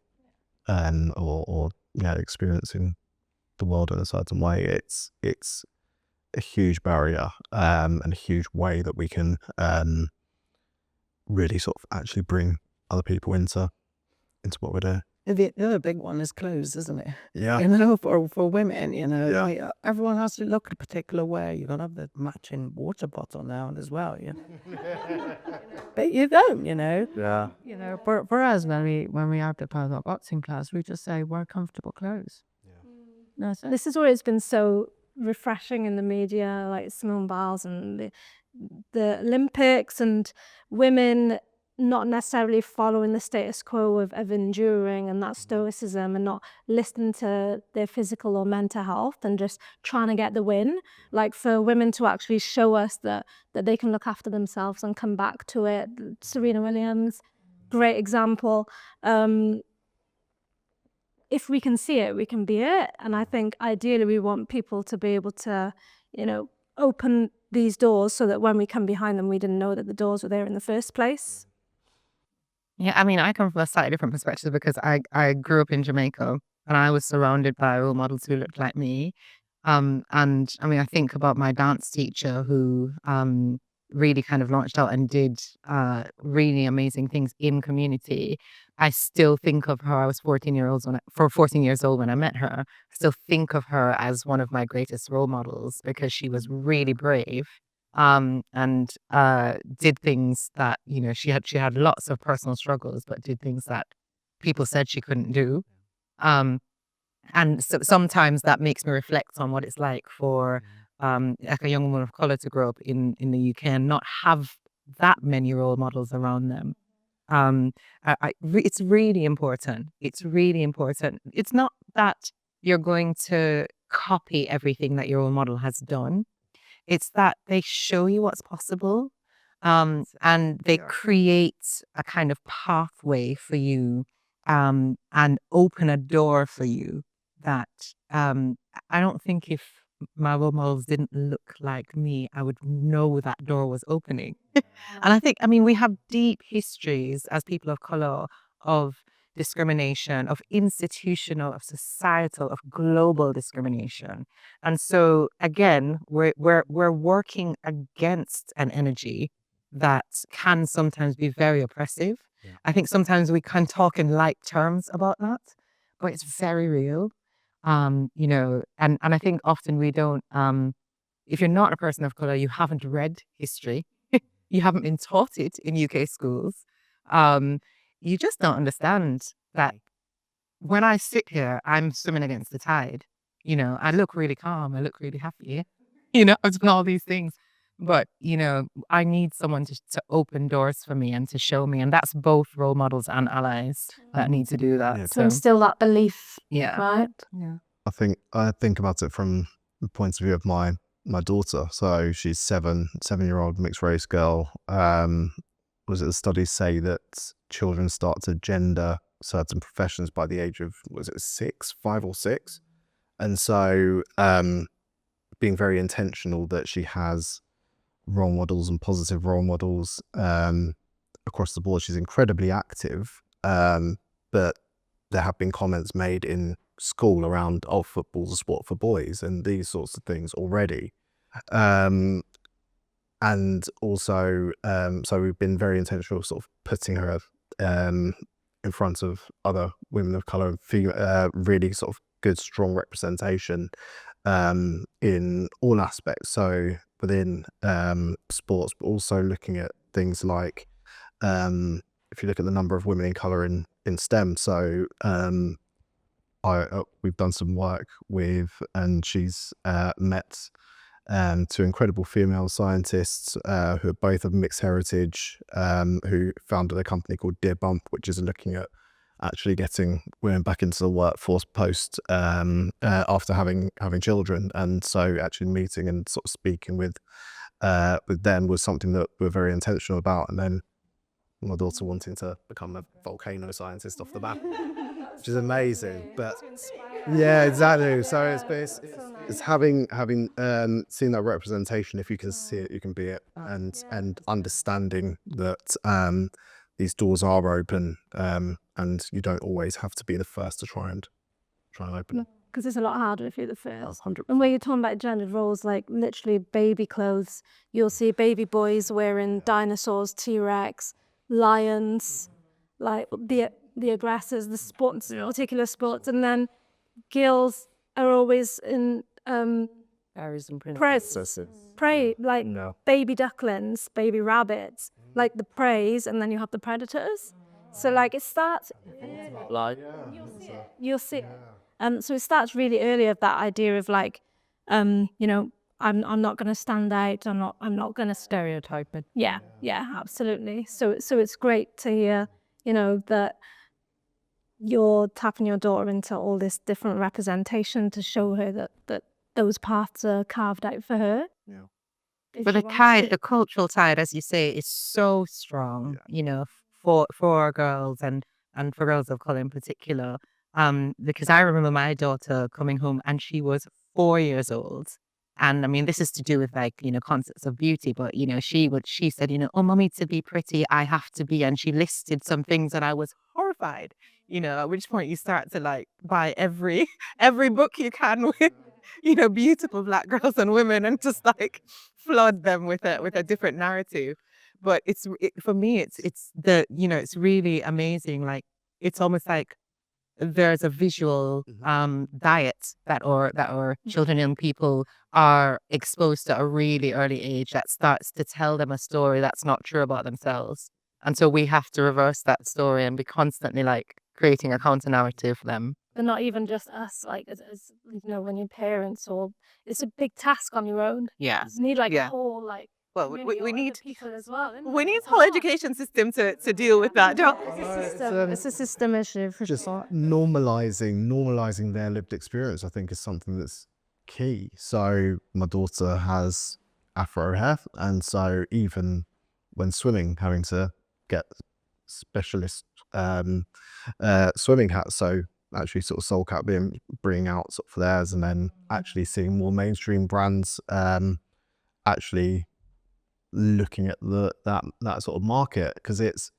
experiencing the world in a certain way. It's a huge barrier and a huge way that we can really sort of actually bring other people into what we're doing. the other big one is clothes, isn't it? Yeah. For women, Yeah. like, everyone has to look a particular way. You gotta have the matching water bottle now as well, but you don't, Yeah. For us, when we have the parallel boxing class, we just say wear comfortable clothes. That's it. This is where it's been so refreshing in the media, like Simone Biles and the Olympics, and women not necessarily following the status quo of enduring and that stoicism and not listening to their physical or mental health and just trying to get the win. Like for women to actually show us that they can look after themselves and come back to it. Serena Williams, great example. If we can see it, we can be it. And I think ideally we want people to be able to, open these doors so that when we come behind them, we didn't know that the doors were there in the first place. Yeah, I mean, I come from a slightly different perspective because I grew up in Jamaica and I was surrounded by role models who looked like me. And I mean, I think about my dance teacher who really kind of launched out and did really amazing things in community. I still think of her. I was 14 years old when I met her. I still think of her as one of my greatest role models because she was really brave. And did things that she had lots of personal struggles, but did things that people said she couldn't do. And so sometimes that makes me reflect on what it's like for like a young woman of color to grow up in the UK and not have that many role models around them. It's really important. It's really important. It's not that you're going to copy everything that your role model has done. It's that they show you what's possible, and they create a kind of pathway for you, and open a door for you that I don't think if my role models didn't look like me, I would know that door was opening. And I think, I mean, we have deep histories as people of color of discrimination, of institutional, of societal, of global discrimination. And so again, we're working against an energy that can sometimes be very oppressive. I think sometimes we can talk in light terms about that, but it's very real. And I think often we don't, if you're not a person of color, you haven't read history, you haven't been taught it in UK schools, you just don't understand that when I sit here, I'm swimming against the tide. I look really calm, I look really happy, I've done all these things. But, I need someone to open doors for me and to show me. And that's both role models and allies that need to do that. Yeah. To instill that belief, yeah. right? Yeah. I think about it from the point of view of my daughter. So she's 7-year-old mixed race girl. Was it the studies say that children start to gender certain professions by the age of, was it 5 or 6? And so being very intentional that she has role models and positive role models across the board. She's incredibly active, but there have been comments made in school around, oh, football's a sport for boys and these sorts of things already. And also, so we've been very intentional sort of putting her in front of other women of colour, really sort of good, strong representation in all aspects. So within sports, but also looking at things like, if you look at the number of women in colour in STEM, so we've done some work with, and she's met 2 incredible female scientists who are both of mixed heritage, who founded a company called Dear Bump, which is looking at actually getting women back into the workforce post after having children. And so actually meeting and sort of speaking with them was something that we're very intentional about. And then my daughter wanting to become a volcano scientist off the bat, which is amazing. But yeah, exactly. So it's having seen that representation. If you can see it, you can be it, and understanding that these doors are open, and you don't always have to be the first to try and open it. Because it's a lot harder if you're the first. 100%. And when you're talking about gendered roles, like literally baby clothes, you'll see baby boys wearing dinosaurs, T-Rex, lions, like the aggressors, the sports, particular sports, and then girls are always in Fairies and prey, like No. baby ducklings, baby rabbits, like the preys, and then you have the predators. So like it starts, you'll see it. So it starts really early of that idea of like, I'm not going to stand out. I'm not going to stereotype it. Yeah, absolutely. So it's great to hear, that you're tapping your daughter into all this different representation to show her that those paths are carved out for her. Yeah. But the cultural tide, as you say, is so strong, for girls and for girls of color in particular. Because I remember my daughter coming home and she was 4 years old. And I mean, this is to do with concepts of beauty, but she said, oh, mommy, to be pretty, I have to be. And she listed some things and I was horrified, at which point you start to buy every book you can with, beautiful Black girls and women and just flood them with a different narrative. But for me, it's really amazing. It's almost like there's a visual diet that our children and people are exposed to at a really early age that starts to tell them a story that's not true about themselves. And so we have to reverse that story and be constantly creating a counter narrative for them. but not even just us, like as when you're parents, or it's a big task on your own. Yeah. You need like a Yeah. whole Well, community we of need other people as well. we need the whole education system to deal with that. It's a system issue for Just sure. normalizing their lived experience, I think, is something that's key. So my daughter has afro hair, and so even when swimming, having to get specialist swimming hats. So actually, sort of Soul Cat bringing out sort of theirs, and then actually seeing more mainstream brands actually looking at that sort of market, because it's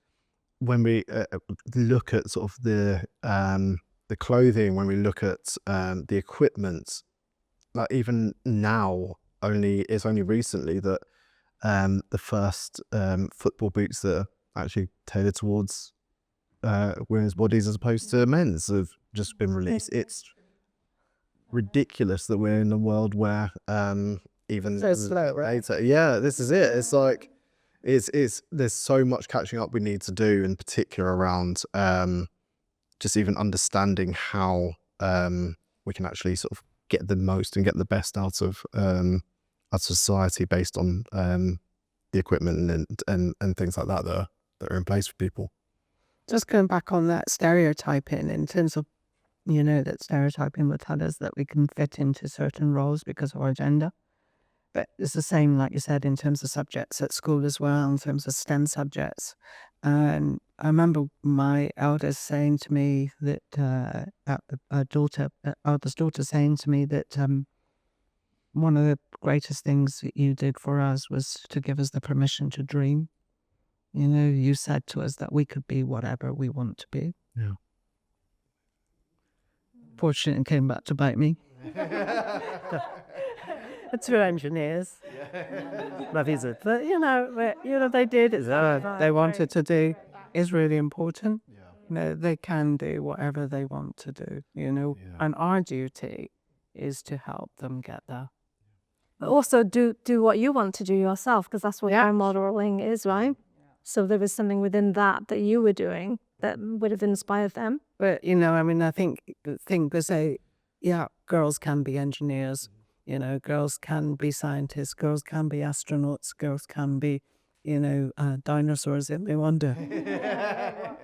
when we look at sort of the clothing, when we look at the equipment, like even now, it's only recently that the first football boots that are actually tailored towards women's bodies as opposed to men's have just been released. It's ridiculous that we're in a world where even So slow, right? data, this is it. It's like it's there's so much catching up we need to do, in particular around just even understanding how we can actually sort of get the most and get the best out of society based on the equipment and things like that that are in place for people. Just going back on that stereotyping in terms of, that stereotyping will tell us that we can fit into certain roles because of our gender. But it's the same, like you said, in terms of subjects at school as well, in terms of STEM subjects. And I remember my eldest saying to me that, eldest daughter saying to me that one of the greatest things that you did for us was to give us the permission to dream. You said to us that we could be whatever we want to be. Yeah. Fortunately, it came back to bite me. Two engineers. That is it. But they did. They wanted to do is really important. They can do whatever they want to do. And our duty is to help them get there. But also do what you want to do yourself, because that's what our modeling is, right? So there was something within that you were doing that would have inspired them. But I think they say, girls can be engineers. Girls can be scientists. Girls can be astronauts. Girls can be, dinosaurs if they wonder.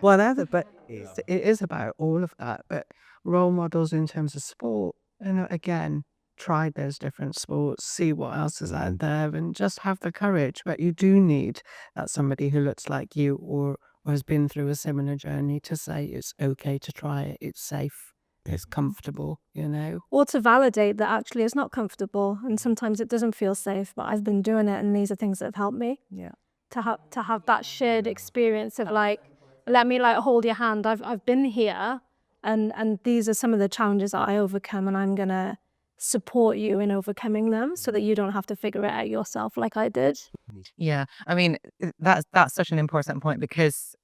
Whatever. But it is about all of that. But role models in terms of sport, again, try those different sports, see what else is out there, and just have the courage. But you do need somebody who looks like you or has been through a similar journey to say it's okay to try it, it's safe, it's comfortable, Or to validate that actually it's not comfortable and sometimes it doesn't feel safe, but I've been doing it and these are things that have helped me. Yeah. To have that shared experience of like, let me like hold your hand. I've been here and these are some of the challenges that I overcome, and I'm gonna support you in overcoming them so that you don't have to figure it out yourself like I did. Yeah, I mean, that's such an important point, because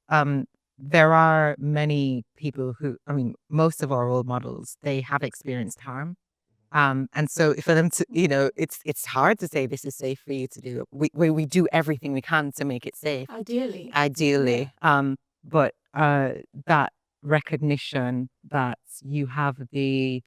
there are many people who, most of our role models, they have experienced harm. And so for them to, it's hard to say this is safe for you to do. We do everything we can to make it safe. Ideally. But that recognition that you have the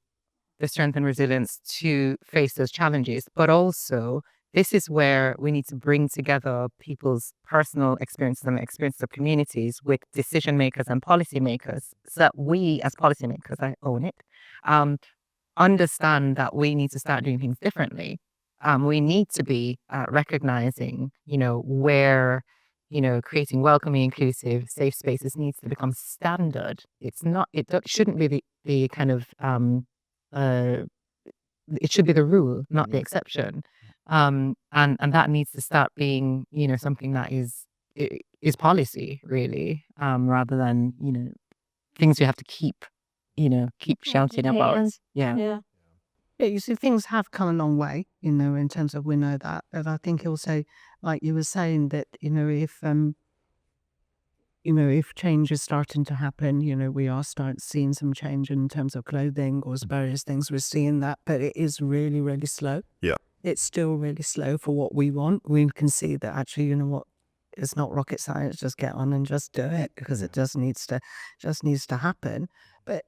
strength and resilience to face those challenges, but also this is where we need to bring together people's personal experiences and the experiences of communities with decision makers and policy makers, so that we as policymakers, I own it, understand that we need to start doing things differently. We need to be recognizing, where, creating welcoming, inclusive, safe spaces needs to become standard. It shouldn't be the kind of, it should be the rule, not the exception. And that needs to start being, something that is policy, really, rather than, things we have to keep shouting about. Yeah. Yeah, you see, things have come a long way, in terms of we know that. But I think also, like you were saying, that, if change is starting to happen, we are seeing some change in terms of clothing or various things. We're seeing that, but it is really, really slow. Yeah. It's still really slow for what we want. We can see that actually, it's not rocket science. Just get on and just do it, because it just needs to happen. But,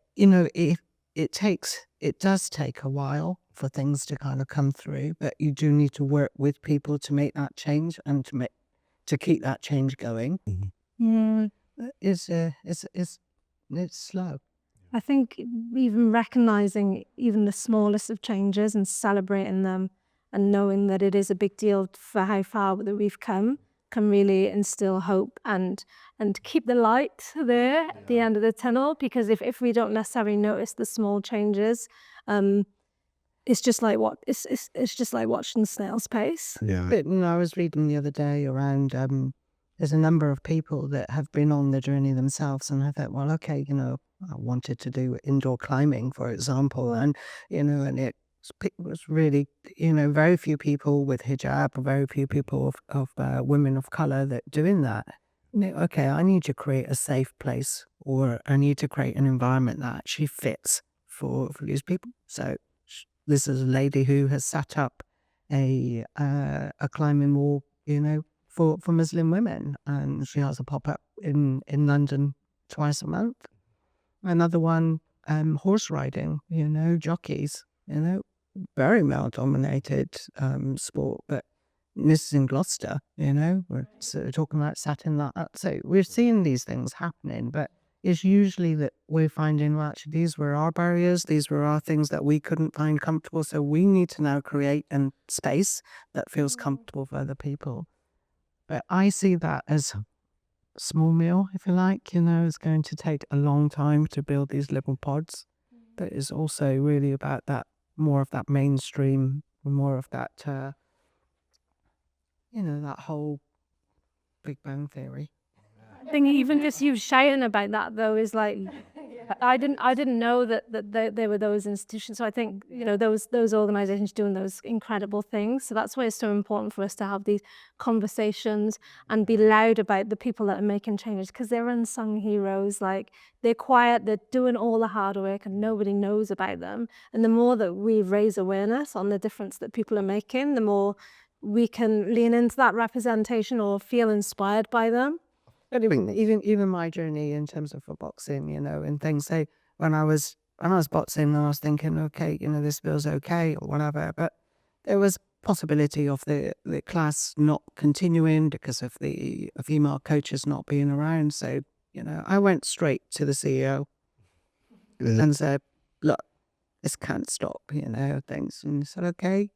it does take a while for things to kind of come through, but you do need to work with people to make that change and to keep that change going. It's slow. I think even recognizing even the smallest of changes and celebrating them and knowing that it is a big deal for how far that we've come can really instill hope and keep the light there at the end of the tunnel. Because if we don't necessarily notice the small changes, it's just like it's just like watching snail's pace. Yeah. But I was reading the other day around there's a number of people that have been on the journey themselves, and I thought, well, okay, I wanted to do indoor climbing, for example, and and it was really very few people with hijab, very few people of women of color that doing that. Okay, I need to create a safe place, or I need to create an environment that actually fits for these people. So this is a lady who has set up a climbing wall, for Muslim women, and she has a pop-up in London twice a month. Another one, horse riding, jockeys, very male dominated sport, but this is in Gloucester, we're sort of talking about setting that up. So we're seeing these things happening, but it's usually that we're finding, well, actually, these were our barriers, these were our things that we couldn't find comfortable. So we need to now create a space that feels comfortable for other people. But I see that as a small meal, if you like. It's going to take a long time to build these little pods. But it's also really about that, more of that mainstream, more of that, that whole Big Bang Theory. I think even just you shouting about that though is like, I didn't know that there were those institutions. So I think those organizations doing those incredible things. So that's why it's so important for us to have these conversations and be loud about the people that are making changes, because they're unsung heroes. Like, they're quiet, they're doing all the hard work, and nobody knows about them. And the more that we raise awareness on the difference that people are making, the more we can lean into that representation or feel inspired by them. Even my journey in terms of boxing, and things. So when I was boxing, I was thinking, okay, this feels okay or whatever. But there was possibility of the class not continuing because of the female coaches not being around. So I went straight to the CEO and said, look, this can't stop. Things. And he said, okay,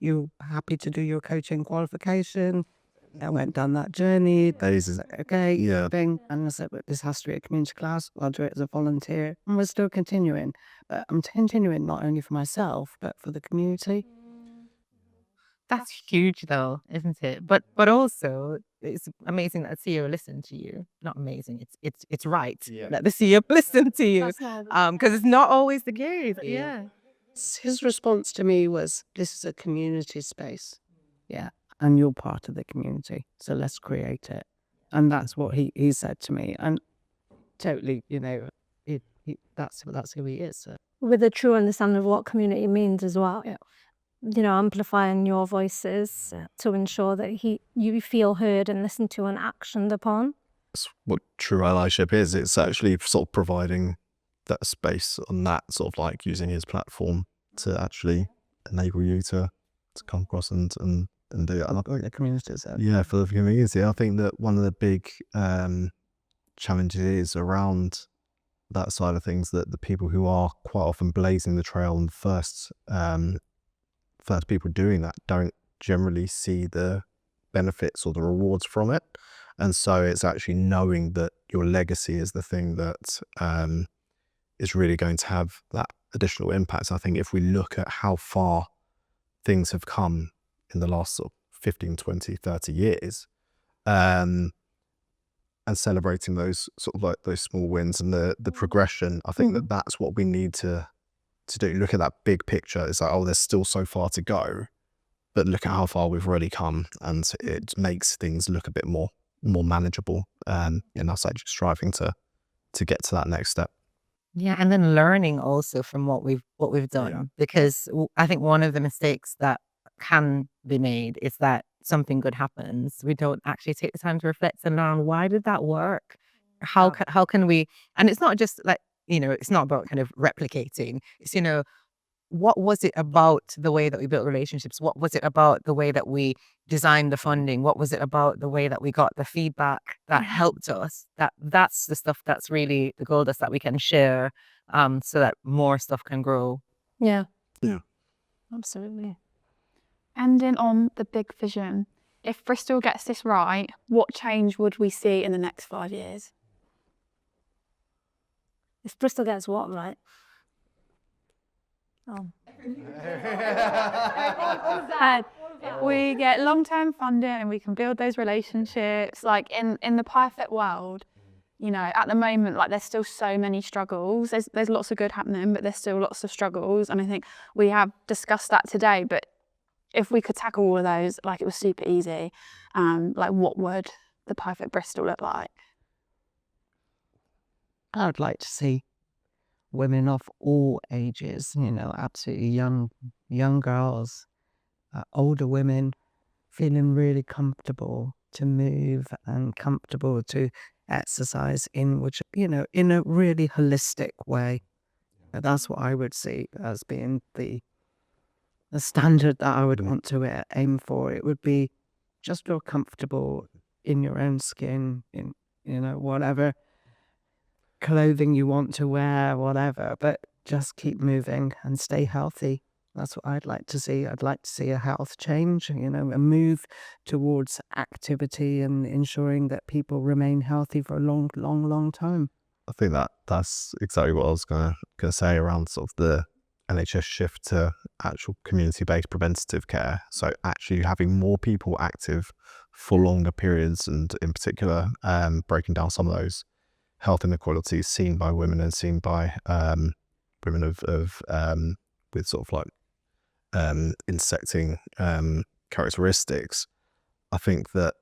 you happy to do your coaching qualification? I went down that journey. Okay, thing. And I said, but this has to be a community class. I'll do it as a volunteer. And we're still continuing. But I'm continuing not only for myself, but for the community. That's huge though, isn't it? But also it's amazing that the CEO listened to you. Not amazing. It's right that the CEO listened to you. Because it's not always the case. Yeah. His response to me was, this is a community space. Yeah. And you're part of the community, so let's create it. And that's what he said to me, and totally, that's who he is. So. With a true understanding of what community means as well. Yeah. Amplifying your voices to ensure that you feel heard and listened to and actioned upon. That's what true allyship is. It's actually sort of providing that space on that, sort of like using his platform to actually enable you to come across and do it. And the communities. Yeah, for the community. I think that one of the big challenges is around that side of things, that the people who are quite often blazing the trail and first people doing that don't generally see the benefits or the rewards from it. And so it's actually knowing that your legacy is the thing that is really going to have that additional impact. I think if we look at how far things have come in the last sort of 15, 20, 30 years, and celebrating those sort of like those small wins and the progression, I think that that's what we need to do. Look at that big picture. It's like, oh, there's still so far to go, but look at how far we've already come, and it makes things look a bit more manageable. And us actually striving to get to that next step. Yeah, and then learning also from what we've done, because I think one of the mistakes that can be made is that something good happens, we don't actually take the time to reflect and learn, why did that work? How can we? And it's not just like, it's not about kind of replicating. It's, what was it about the way that we built relationships? What was it about the way that we designed the funding? What was it about the way that we got the feedback that helped us? That's the stuff that's really the gold dust that we can share, so that more stuff can grow. Yeah. Yeah. Absolutely. Ending on the big vision. If Bristol gets this right, what change would we see in the next 5 years? If Bristol gets what right? Oh. If we get long-term funding and we can build those relationships, like in the perfect world, at the moment, like there's still so many struggles. There's lots of good happening, but there's still lots of struggles. And I think we have discussed that today, but if we could tackle all of those, like it was super easy, like what would the perfect Bristol look like? I would like to see women of all ages, absolutely young girls, older women, feeling really comfortable to move and comfortable to exercise in which, in a really holistic way. And that's what I would see as being the standard that I would want to aim for. It would be just feel comfortable in your own skin, in, whatever clothing you want to wear, whatever, but just keep moving and stay healthy. That's what I'd like to see. I'd like to see a health change, a move towards activity and ensuring that people remain healthy for a long, long, long time. I think that's exactly what I was gonna say around sort of the NHS shift to actual community-based preventative care. So actually having more people active for longer periods, and in particular, breaking down some of those health inequalities seen by women and seen by women of with sort of like intersecting characteristics. I think that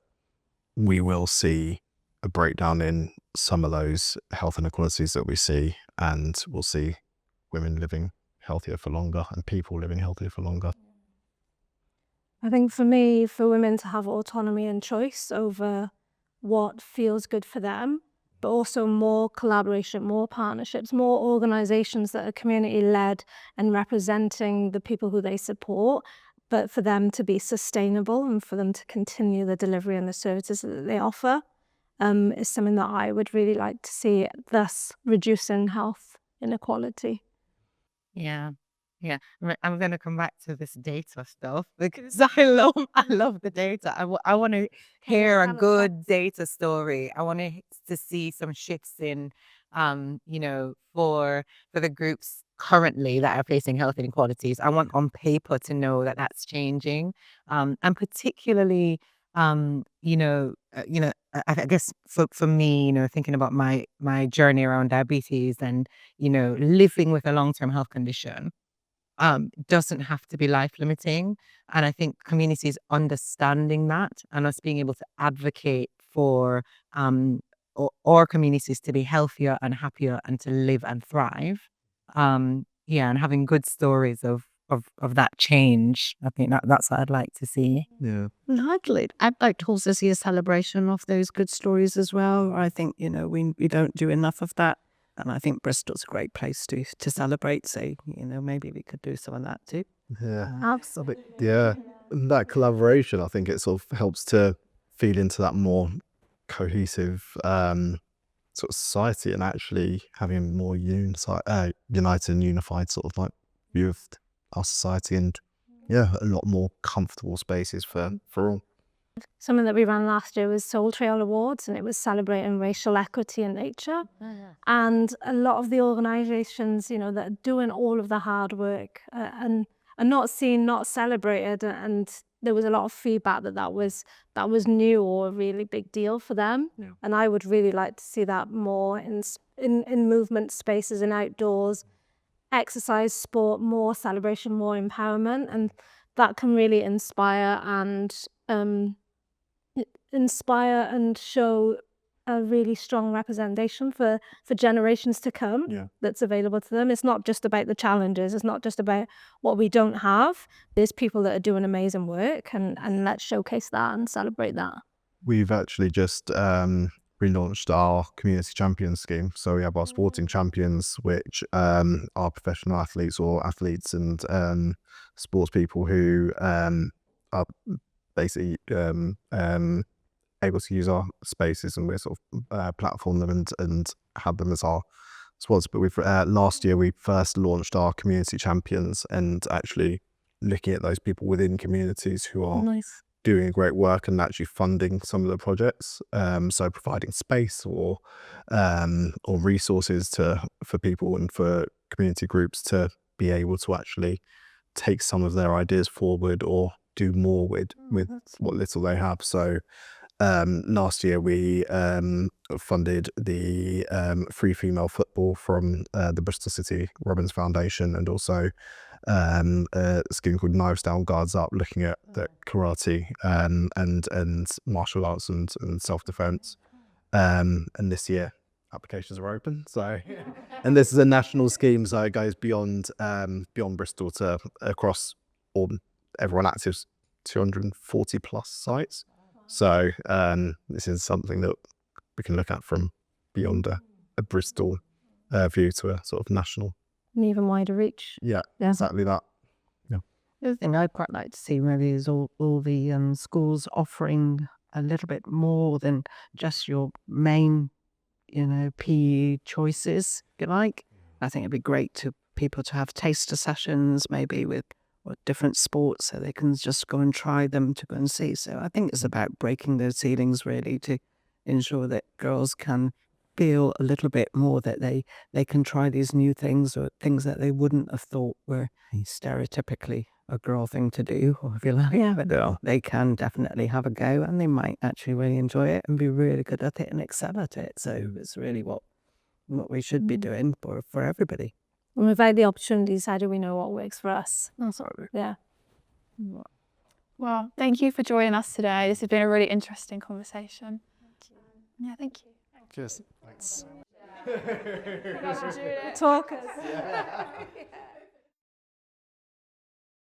we will see a breakdown in some of those health inequalities that we see, and we'll see women living healthier for longer and people living healthier for longer. I think for me, for women to have autonomy and choice over what feels good for them, but also more collaboration, more partnerships, more organizations that are community-led and representing the people who they support, but for them to be sustainable and for them to continue the delivery and the services that they offer, is something that I would really like to see, thus reducing health inequality. Yeah. I'm going to come back to this data stuff because I love the data. I want to hear a good data story. I want to see some shifts in, for the groups currently that are facing health inequalities. I want on paper to know that that's changing, and particularly, I guess for me, thinking about my journey around diabetes and living with a long-term health condition. Doesn't have to be life limiting. And I think communities understanding that and us being able to advocate for our communities to be healthier and happier and to live and thrive. And having good stories of that change. I think that's what I'd like to see. Yeah. I'd like to also see a celebration of those good stories as well. I think, we don't do enough of that. And I think Bristol's a great place to celebrate. So, maybe we could do some of that too. Yeah. Absolutely. Yeah. And that collaboration, I think it sort of helps to feed into that more cohesive sort of society, and actually having a more united and unified sort of like view of our society, and a lot more comfortable spaces for all. Something that we ran last year was Soul Trail Awards, and it was celebrating racial equity in nature. And a lot of the organisations, that are doing all of the hard work and are not seen, not celebrated, and there was a lot of feedback that was new or a really big deal for them. Yeah. And I would really like to see that more in movement spaces and outdoors, exercise, sport, more celebration, more empowerment, and that can really inspire and show a really strong representation for generations to come. That's available to them. It's not just about the challenges, it's not just about what we don't have. There's people that are doing amazing work, and let's showcase that and celebrate that. We've actually just relaunched our community champions scheme. So we have our sporting champions, which are professional athletes or athletes and sports people who are basically able to use our spaces, and we're sort of platform them and have them as our sponsor. But we've last year we first launched our community champions, and actually looking at those people within communities who are doing great work and actually funding some of the projects. So providing space or resources for people and for community groups to be able to actually take some of their ideas forward or do more with what little they have. So last year we funded the free female football from the Bristol City Robbins Foundation, and also a scheme called Knives Down Guards Up, looking at the karate and martial arts and self-defense. And this year applications are open, so and this is a national scheme, so it goes beyond Bristol to across all everyone active 240 plus sites. So this is something that we can look at from beyond a Bristol view to a sort of national. An even wider reach. Yeah, exactly that. The other thing I'd quite like to see really is all the schools offering a little bit more than just your main, PE choices, if you like. I think it'd be great to people to have taster sessions, maybe with different sports, so they can just go and try them to go and see. So I think it's about breaking those ceilings really, to ensure that girls can feel a little bit more that they can try these new things, or things that they wouldn't have thought were stereotypically a girl thing to do, or if you like. Yeah, but they can definitely have a go, and they might actually really enjoy it and be really good at it and excel at it. So it's really what we should be doing for everybody. And without the opportunities, how do we know what works for us? Sorry. Yeah. Well, thank you for joining us today. This has been a really interesting conversation. Yeah, thank you. Cheers. Thanks. Talkers.